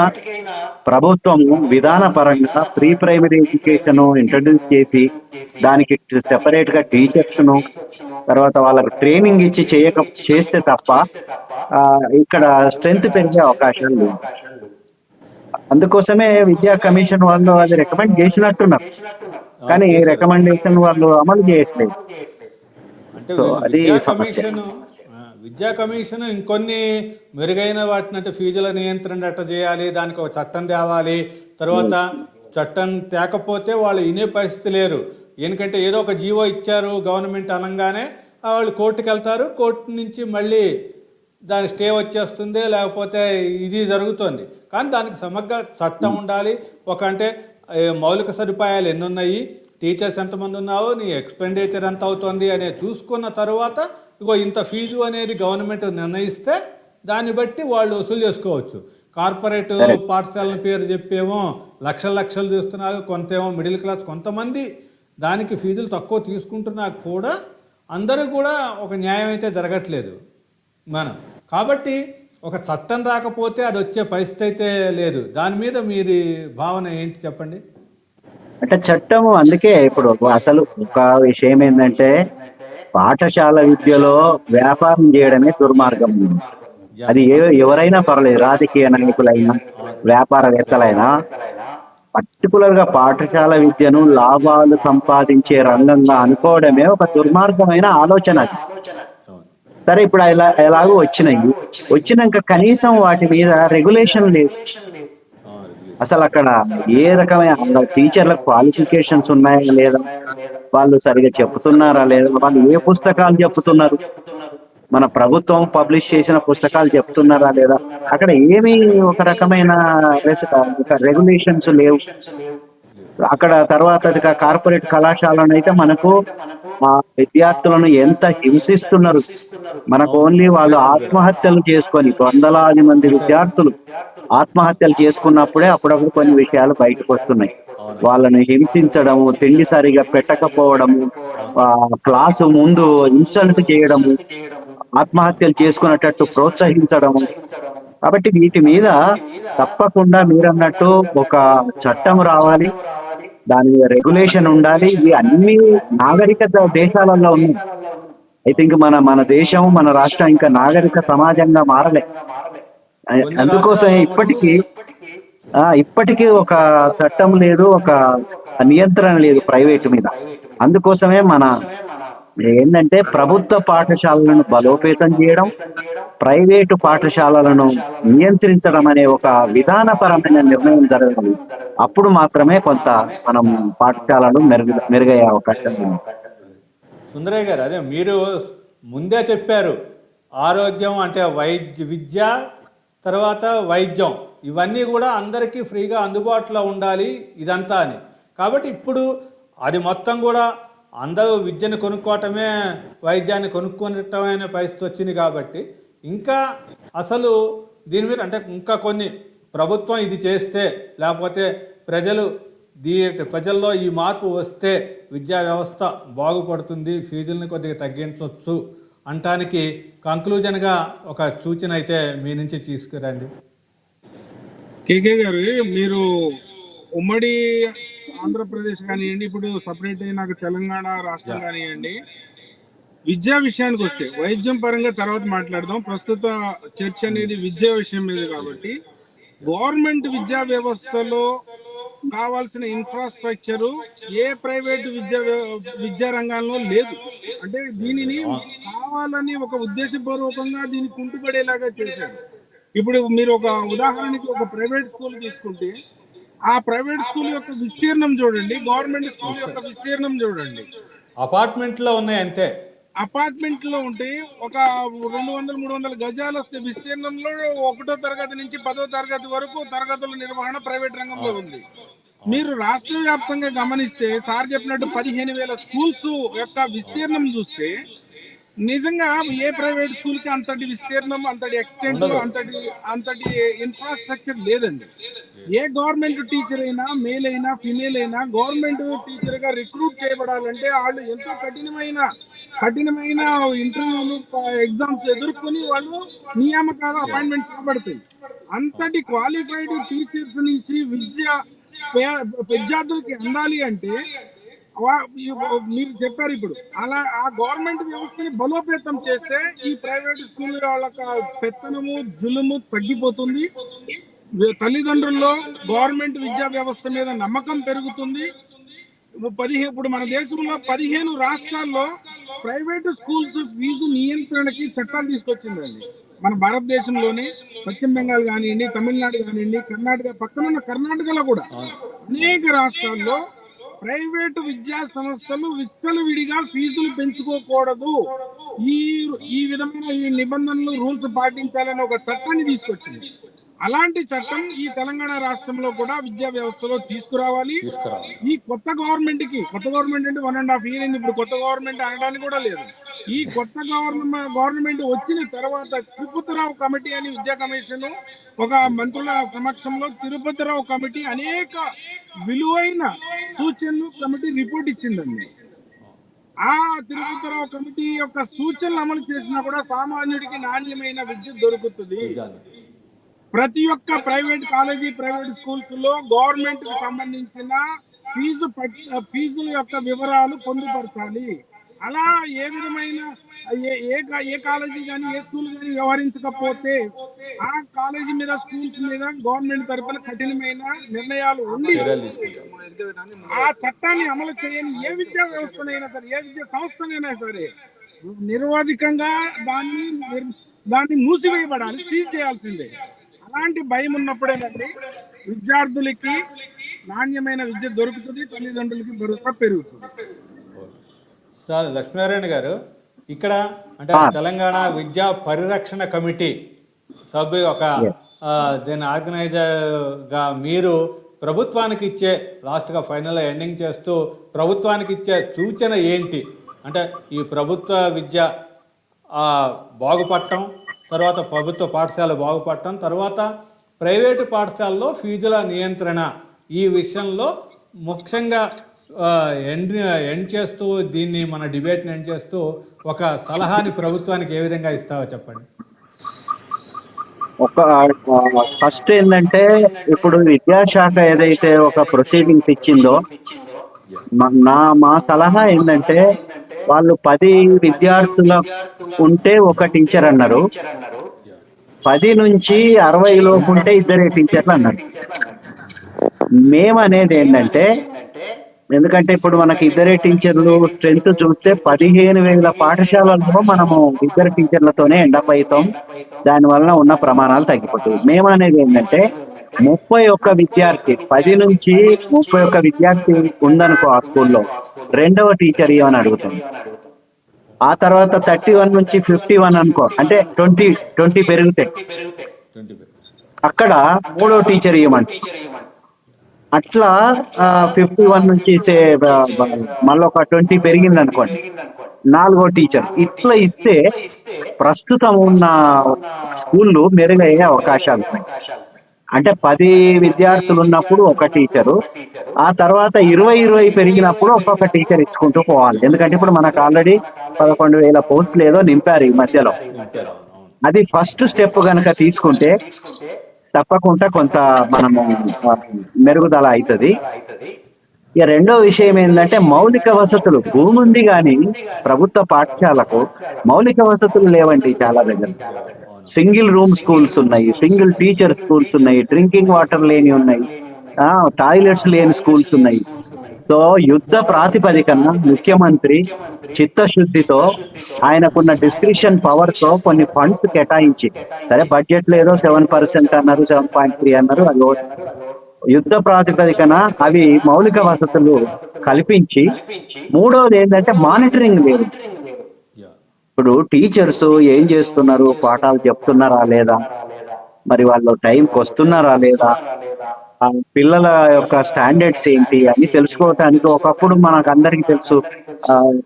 ప్రభుత్వం విధాన పరంగా ప్రీ ప్రైమరీ ఎడ్యుకేషన్ ఇంట్రడ్యూస్ చేసి దానికి సెపరేట్ గా టీచర్స్ ను తర్వాత వాళ్ళకు ట్రైనింగ్ ఇచ్చి చేస్తే తప్ప ఇక్కడ స్ట్రెంగ్త్ పెరిగే అవకాశాలు లేవు. అందుకోసమే విద్యా కమిషన్ వాళ్ళు అది రికమెండ్ చేసినట్టున్నారు, కానీ రికమెండేషన్ వాళ్ళు అమలు చేయట్లేదు. అంటే సో వీళ్ళు అది సమస్య. విద్యా కమిషన్ ఇంకొన్ని మెరుగైన వాటిని అంటే ఫీజుల నియంత్రణ ఎట్ట చేయాలి, దానికి ఒక చట్టం తేవాలి. తర్వాత చట్టం తేకపోతే వాళ్ళు వినే పరిస్థితి లేరు. ఎందుకంటే ఏదో ఒక జీవో ఇచ్చారు గవర్నమెంట్ అనగానే వాళ్ళు కోర్టుకు వెళ్తారు, కోర్టు నుంచి మళ్ళీ దాని స్టే వచ్చేస్తుంది, లేకపోతే ఇది జరుగుతుంది. కానీ దానికి సమగ్ర చట్టం ఉండాలి. ఒక అంటే మౌలిక సదుపాయాలు ఎన్ని ఉన్నాయి, టీచర్స్ ఎంతమంది ఉన్నావు, నీ ఎక్స్పెండిచర్ ఎంత అవుతుంది అనేది చూసుకున్న తర్వాత ఇగో ఇంత ఫీజు అనేది గవర్నమెంట్ నిర్ణయిస్తే దాన్ని బట్టి వాళ్ళు వసూలు చేసుకోవచ్చు. కార్పొరేట్ పాఠశాలల పేరు చెప్పేమో లక్షలు లక్షలు చూస్తున్నారు, కొంతేమో మిడిల్ క్లాస్, కొంతమంది దానికి ఫీజులు తక్కువ తీసుకుంటున్నా కూడా అందరూ కూడా ఒక న్యాయం అయితే జరగట్లేదు మనం. కాబట్టి ఒక చట్టం రాకపోతే అది వచ్చే పరిస్థితి అయితే లేదు. దాని మీద మీరు భావన ఏంటి చెప్పండి. అంటే చట్టము అందుకే ఇప్పుడు అసలు ఒక విషయం ఏంటంటే పాఠశాల విద్యలో వ్యాపారం చేయడమే దుర్మార్గం. అది ఎవరైనా పర్లేదు, రాజకీయ నాయకులైనా వ్యాపారవేత్తలైనా పర్టికులర్ గా పాఠశాల విద్యను లాభాలు సంపాదించే రంగంగా అనుకోవడమే ఒక దుర్మార్గమైన ఆలోచన. సరే ఇప్పుడు ఎలాగో వచ్చినాక కనీసం వాటి మీద రెగ్యులేషన్ లేదు. అసలు అక్కడ ఏ రకమైన టీచర్లకు క్వాలిఫికేషన్స్ ఉన్నాయా లేదా, వాళ్ళు సరిగా చెప్తున్నారా లేదా, వాళ్ళు ఏ పుస్తకాలు చెప్తున్నారు, మన ప్రభుత్వం పబ్లిష్ చేసిన పుస్తకాలు చెప్తున్నారా లేదా, అక్కడ ఏమీ ఒక రకమైన రెగ్యులేషన్స్ లేవు. అక్కడ తర్వాత కార్పొరేట్ కళాశాలను అయితే మనకు విద్యార్థులను ఎంత హింసిస్తున్నారు. మనకు ఓన్లీ వాళ్ళు ఆత్మహత్యలు చేసుకొని వందలాది మంది విద్యార్థులు ఆత్మహత్యలు చేసుకున్నప్పుడే అప్పుడప్పుడు కొన్ని విషయాలు బయటకు వస్తున్నాయి. వాళ్ళని హింసించడము, తిండి సరిగా పెట్టకపోవడము, క్లాసు ముందు ఇన్సల్ట్ చేయడము, ఆత్మహత్యలు చేసుకునేటట్టు ప్రోత్సహించడము. కాబట్టి వీటి మీద తప్పకుండా మీరన్నట్టు ఒక చట్టం రావాలి, దాని మీద రెగ్యులేషన్ ఉండాలి. ఇవి అన్ని నాగరికత దేశాలలో ఉన్నాయి. ఐ థింక్ మన దేశం, మన రాష్ట్రం ఇంకా నాగరిక సమాజంగా మారలే. అందుకోసం ఇప్పటికీ ఒక చట్టం లేదు, ఒక నియంత్రణ లేదు ప్రైవేట్ మీద. అందుకోసమే ఏంటంటే ప్రభుత్వ పాఠశాలలను బలోపేతం చేయడం, ప్రైవేటు పాఠశాలలను నియంత్రించడం అనే ఒక విధానపరమైన నిర్ణయం జరగాలి. అప్పుడు మాత్రమే కొంత మనం పాఠశాలలు మెరుగయ్యే అవకాశం ఉంది. సుందరయ్య గారు, అదే మీరు ముందే చెప్పారు, ఆరోగ్యం అంటే విద్య తర్వాత వైద్యం ఇవన్నీ కూడా అందరికీ ఫ్రీగా అందుబాటులో ఉండాలి ఇదంతా అని. కాబట్టి ఇప్పుడు అది మొత్తం కూడా అందరూ విద్యను కొనుక్కోవటమే వైద్యాన్ని కొనుక్కోవటమైన పరిస్థితి వచ్చింది. కాబట్టి ఇంకా అసలు దీని మీద అంటే ఇంకా కొన్ని ప్రభుత్వం ఇది చేస్తే, లేకపోతే ప్రజల్లో ఈ మార్పు వస్తే విద్యా వ్యవస్థ బాగుపడుతుంది, ఫీజుల్ని కొద్దిగా తగ్గించవచ్చు అంటానికి కంక్లూజన్గా ఒక సూచన అయితే మీ నుంచి తీసుకురండి. కేకే గారు, మీరు ఉమ్మడి ఆంధ్రప్రదేశ్ కానివ్వండి, ఇప్పుడు సపరేట్ అయిన తెలంగాణ రాష్ట్రం కానివ్వండి, విద్యా విషయానికి వస్తే వైద్యం పరంగా తర్వాత మాట్లాడదాం. ప్రస్తుత చర్చ అనేది విద్యా విషయం మీద కాబట్టి గవర్నమెంట్ విద్యా వ్యవస్థలో కావాల్సిన ఇన్ఫ్రాస్ట్రక్చర్ ఏ ప్రైవేట్ విద్యా రంగాల్లో లేదు. అంటే దీనిని కావాలని ఒక ఉద్దేశపూర్వకంగా దీన్ని కుంటుపడేలాగా చేశారు. ఇప్పుడు మీరు ఒక ఉదాహరణకి ఒక ప్రైవేట్ స్కూల్ తీసుకుంటే ఆ ప్రైవేట్ స్కూల్ యొక్క విస్తీర్ణం చూడండి, గవర్నమెంట్ స్కూల్ యొక్క విస్తీర్ణం చూడండి. అపార్ట్మెంట్లో ఉన్నాయి అంతే. అపార్ట్మెంట్ లో ఉంటే ఒక 200-300 గజాల విస్తీర్ణంలో 1వ తరగతి నుంచి 10వ తరగతి వరకు తరగతుల నిర్వహణ ప్రైవేట్ రంగంలో ఉంది. మీరు రాష్ట్ర వ్యాప్తంగా గమనిస్తే సార్ చెప్పినట్టు 15,000 స్కూల్స్ యొక్క విస్తీర్ణం చూస్తే నిజంగా ఏ ప్రైవేట్ స్కూల్ కి అంతటి విస్తీర్ణం, అంతటి ఎక్స్టెంట్, అంతటి ఇన్ఫ్రాస్ట్రక్చర్ లేదండి. ఏ గవర్నమెంట్ టీచర్ అయినా, మేల్ అయినా ఫిమేల్ అయినా, గవర్నమెంట్ టీచర్ గా రిక్రూట్ చేయబడాలంటే వాళ్ళు ఎంతో కఠినమైన ఇంటర్వ్యూలు, ఎగ్జామ్స్ ఎదుర్కొని వాళ్ళు నియామకాలు, అపాయింట్మెంట్ కాబడతాయి. అంతటి క్వాలిఫైడ్ టీచర్స్ నుంచి విద్యార్థులకి అందాలి అంటే మీరు చెప్పారు ఇప్పుడు అలా ఆ గవర్నమెంట్ వ్యవస్థని బలోపేతం చేస్తే ఈ ప్రైవేట్ స్కూల్ వాళ్ళ పెత్తనము, జులుము తగ్గిపోతుంది. తల్లిదండ్రుల్లో గవర్నమెంట్ విద్యా వ్యవస్థ మీద నమ్మకం పెరుగుతుంది. ఇప్పుడు మన దేశంలో 15 రాష్ట్రాల్లో ప్రైవేట్ స్కూల్స్ ఫీజు నియంత్రణకి చట్టాలు తీసుకొచ్చిందండి. మన భారతదేశంలోనే పశ్చిమ బెంగాల్ కానివ్వండి, తమిళనాడు కానివ్వండి, కర్ణాటక, పక్కనున్న కర్ణాటకలో కూడా అనేక రాష్ట్రాల్లో ప్రైవేటు విద్యా సంస్థలు విచ్చలవిడిగా ఫీజులు పెంచుకోకూడదు, ఈ విధమైన ఈ నిబంధనలు, రూల్స్ పాటించాలని ఒక చట్టాన్ని తీసుకొచ్చింది. అలాంటి చట్టం ఈ తెలంగాణ రాష్ట్రంలో కూడా విద్యా వ్యవస్థలో తీసుకురావాలి. ఈ కొత్త గవర్నమెంట్ అంటే 1.5 year అయింది. ఇప్పుడు కొత్త గవర్నమెంట్ అనడానికి కూడా లేదు. ఈ కొత్త గవర్నమెంట్ వచ్చిన తర్వాత తిరుపతిరావు కమిటీ అని విద్యా కమిషన్, ఒక మంత్రుల సమక్షంలో తిరుపతిరావు కమిటీ అనేక విలువైన సూచనలు కమిటీ రిపోర్ట్ ఇచ్చిందండి. ఆ తిరుపతిరావు కమిటీ యొక్క సూచనలు అమలు చేసినా కూడా సామాన్యుడికి నాణ్యమైన విద్య దొరుకుతుంది. ప్రతి ఒక్క ప్రైవేట్ కాలేజీ, ప్రైవేట్ స్కూల్స్ లో గవర్నమెంట్ కు సంబంధించిన ఫీజుల యొక్క వివరాలు పొందుపరచాలి. అలా ఏ విధమైన ఏ కాలేజీ కానీ, ఏ స్కూల్ కానీ వ్యవహరించకపోతే ఆ కాలేజీ మీద, స్కూల్స్ మీద గవర్నమెంట్ తరఫున కఠినమైన నిర్ణయాలు ఉండి ఆ చట్టాన్ని అమలు చేయని ఏ విద్యా వ్యవస్థనైనా సరే, ఏ విద్యా సంస్థనైనా సరే నిరవధికంగా దాన్ని మూసివేయబడాలి, సీజ్ చేయాల్సిందే. అలాంటి భయం ఉన్నప్పుడేనండి విద్యార్థులకి నాణ్యమైన విద్య దొరుకుతుంది, తల్లిదండ్రులకి భరోసా పెరుగుతుంది. సార్ లక్ష్మీనారాయణ గారు, ఇక్కడ అంటే తెలంగాణ విద్యా పరిరక్షణ కమిటీ సభ్యు ఒక దీని ఆర్గనైజర్గా మీరు ప్రభుత్వానికి ఇచ్చే లాస్ట్గా ఫైనల్ ఎండింగ్ చేస్తూ ప్రభుత్వానికి ఇచ్చే సూచన ఏంటి? అంటే ఈ ప్రభుత్వ విద్య బాగుపడటం, తర్వాత ప్రభుత్వ పాఠశాల బాగుపడటం, తర్వాత ప్రైవేటు పాఠశాలలో ఫీజుల నియంత్రణ, ఈ విషయంలో ముఖ్యంగా ఎండ్ చేస్తూ దీన్ని మన డిబేట్ని ఎండ్ చేస్తూ ఒక సలహాని ప్రభుత్వానికి ఏ విధంగా ఇస్తావో చెప్పండి. ఫస్ట్ ఏంటంటే, ఇప్పుడు విద్యాశాఖ ఏదైతే ఒక ప్రొసీడింగ్స్ ఇచ్చిందో, మా సలహా ఏంటంటే, వాళ్ళు 10 విద్యార్థుల ఉంటే ఒక టీచర్ అన్నారు, 10 నుంచి 60 లోపు ఉంటే 2 టీచర్లు అన్నారు. మేమనేది ఏంటంటే, ఎందుకంటే ఇప్పుడు మనకి 2 టీచర్లు స్ట్రెంత్ చూస్తే 15,000 పాఠశాలల్లో మనము 2 టీచర్లతోనే ఎండప్ అవుతాం. దానివల్ల ఉన్న ప్రమాణాలు తగ్గిపోతాయి. మేమనేది ఏంటంటే, 31 విద్యార్థి, 10 నుంచి 31 విద్యార్థి ఉందనుకో ఆ స్కూల్లో, 2వ టీచర్ ఇవ్వని అడుగుతాం. ఆ తర్వాత 31 నుంచి 51 అనుకో, అంటే 20 పెరుగుతాయి, అక్కడ 3వ టీచర్ ఇవ్వమంట. అట్లా 51 నుంచి మళ్ళీ ఒక 20 పెరిగింది అనుకోండి, 4వ టీచర్. ఇట్లా ఇస్తే ప్రస్తుతం ఉన్న స్కూళ్ళు మెరుగయ్యే అవకాశాలు ఉన్నాయి. అంటే 10 విద్యార్థులు ఉన్నప్పుడు ఒక టీచరు, ఆ తర్వాత 20 పెరిగినప్పుడు ఒక్కొక్క టీచర్ ఇచ్చుకుంటూ పోవాలి. ఎందుకంటే ఇప్పుడు మనకు ఆల్రెడీ 11,000 పోస్టులు ఏదో నింపారు ఈ మధ్యలో. అది ఫస్ట్ స్టెప్ కనుక తీసుకుంటే తప్పకుండా కొంత మనము మెరుగుదల అవుతుంది. ఇక రెండో విషయం ఏంటంటే, మౌలిక వసతులు. భూమి ఉంది కానీ ప్రభుత్వ పాఠశాలకు మౌలిక వసతులు లేవండి. చాలా దగ్గర సింగిల్ రూమ్ స్కూల్స్ ఉన్నాయి, సింగిల్ టీచర్ స్కూల్స్ ఉన్నాయి, డ్రింకింగ్ వాటర్ లేని ఉన్నాయి. టాయిలెట్స్ లేని స్కూల్స్ ఉన్నాయి. సో యుద్ధ ప్రాతిపదికన ముఖ్యమంత్రి చిత్తశుద్ధితో ఆయనకున్న డిస్క్రిప్షన్ పవర్ తో కొన్ని ఫండ్స్ కేటాయించి, సరే బడ్జెట్ లో ఏదో 7% అన్నారు, 7.3 అన్నారు, అది ఓకే. యుద్ధ ప్రాతిపదికన అవి మౌలిక వసతులు కల్పించి, మూడవది ఏంటంటే మానిటరింగ్ లేదు. యా. ఇప్పుడు టీచర్స్ ఏం చేస్తున్నారు, పాఠాలు చెప్తున్నారా లేదా, మరి వాళ్ళు టైంకి వస్తున్నారా లేదా, ఆ పిల్లల యొక్క స్టాండర్డ్స్ ఏంటి అని తెలుసుకోవటానికి ఒకప్పుడు మనకు అందరికీ తెలుసు.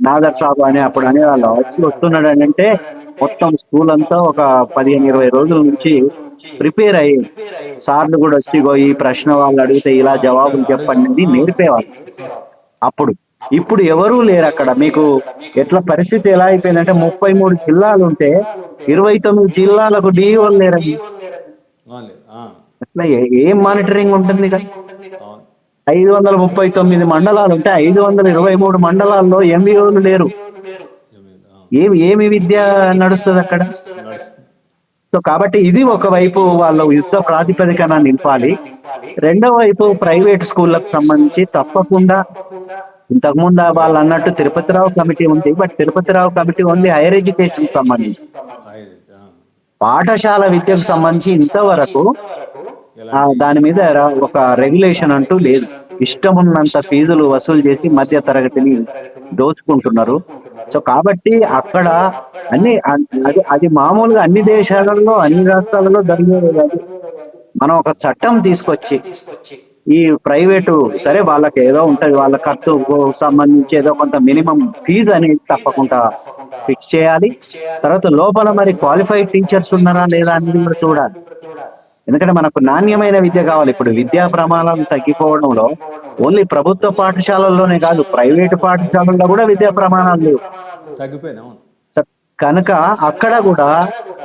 నాదర్ సాబ్ అని అప్పుడు అనే వాళ్ళు వస్తున్నాడు అని అంటే మొత్తం స్కూల్ అంతా ఒక 15-20 రోజుల నుంచి ప్రిపేర్ అయ్యేది. సార్లు కూడా వచ్చి "ఇగో ఈ ప్రశ్న వాళ్ళు అడిగితే ఇలా జవాబులు చెప్పండి" అని నేర్పేవాళ్ళు అప్పుడు. ఇప్పుడు ఎవరూ లేరు అక్కడ. మీకు ఎట్లా పరిస్థితి ఎలా అయిపోయిందంటే 33 జిల్లాలు ఉంటే 29 జిల్లాలకు డిఈఓలు లేరండి. అవునులే. అట్లా ఏం మానిటరింగ్ ఉంటుంది ఇక? అవును. 539 మండలాలు ఉంటే 523 మండలాల్లో ఎంఈఓలు లేరు. ఏమి విద్య నడుస్తుంది అక్కడ? సో కాబట్టి ఇది ఒకవైపు వాళ్ళు యుద్ధ ప్రాతిపదికన నింపాలి. రెండో వైపు ప్రైవేట్ స్కూళ్ళకు సంబంధించి తప్పకుండా, ఇంతకుముందు వాళ్ళు అన్నట్టు తిరుపతిరావు కమిటీ ఉంది, but Tirupati Rao committee only higher education సంబంధించి, పాఠశాల విద్యకు సంబంధించి ఇంతవరకు దాని మీద ఒక రెగ్యులేషన్ అంటూ లేదు. ఇష్టం ఉన్నంత ఫీజులు వసూలు చేసి మధ్య తరగతిని దోచుకుంటున్నారు. సో కాబట్టి అక్కడ అది మామూలుగా అన్ని దేశాలలో, అన్ని రాష్ట్రాలలో జరిగేది కాదు. మనం ఒక చట్టం తీసుకొచ్చి ఈ ప్రైవేటు, సరే వాళ్ళకి ఏదో ఉంటది, వాళ్ళ ఖర్చు సంబంధించి ఏదో కొంత మినిమం ఫీజు అనేది తప్పకుండా ఫిక్స్ చేయాలి. తర్వాత లోపల మరి క్వాలిఫైడ్ టీచర్స్ ఉన్నారా లేదా అనేది కూడా చూడాలి. ఎందుకంటే మనకు నాణ్యమైన విద్య కావాలి. ఇప్పుడు విద్యా ప్రమాణాలు తగ్గిపోవడంలో ఓన్లీ ప్రభుత్వ పాఠశాలల్లోనే కాదు, ప్రైవేటు పాఠశాలల్లో కూడా విద్యా ప్రమాణాలు లేవు. తగ్గిపోయినా. కనుక అక్కడ కూడా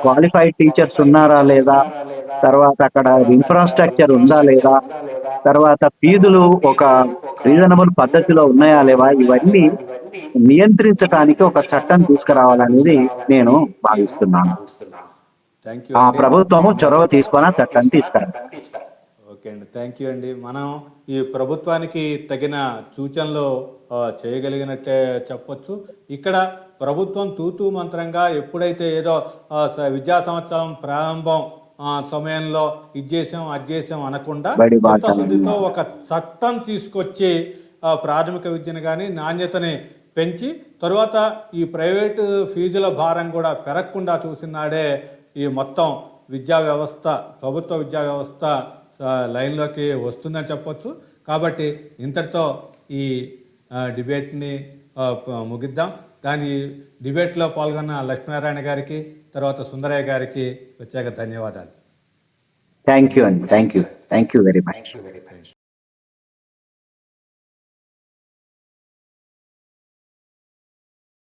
క్వాలిఫైడ్ టీచర్స్ ఉన్నారా లేదా, తర్వాత అక్కడ ఇన్ఫ్రాస్ట్రక్చర్ ఉందా లేదా, తర్వాత ఫీజులు ఒక రీజనబుల్ పద్ధతిలో ఉన్నాయా లేవా, ఇవన్నీ నియంత్రించడానికి ఒక చట్టం తీసుకురావాలనేది నేను భావిస్తున్నాను. ఆ ప్రభుత్వము చొరవ తీసుకొని ఆ చట్టాన్ని తీసుకురావాలి. ఓకే అండి, థ్యాంక్ యూ అండి. మనం ఈ ప్రభుత్వానికి తగిన సూచనలు చేయగలిగినట్టే చెప్పొచ్చు. ఇక్కడ ప్రభుత్వం తూతూ మంత్రంగా ఎప్పుడైతే ఏదో విద్యా సంవత్సరం ప్రారంభం సమయంలో ఇది చేసాం అది చేసాం అనకుండా చిత్తశుద్ధితో ఒక చట్టం తీసుకొచ్చి ప్రాథమిక విద్యను కానీ నాణ్యతని పెంచి, తరువాత ఈ ప్రైవేటు ఫీజుల భారం కూడా పెరగకుండా చూసినాడే ఈ మొత్తం విద్యా వ్యవస్థ, ప్రభుత్వ విద్యా వ్యవస్థ లైన్లోకి వస్తుందని చెప్పొచ్చు. కాబట్టి ఇంతటితో ఈ డిబేట్ని ముగిద్దాం. దాని డిబేట్లో పాల్గొన్న లక్ష్మీనారాయణ గారికి, తర్వాత సుందరయ్య గారికి ప్రత్యేక ధన్యవాదాలు. థ్యాంక్ యూ అండి. Thank you very much.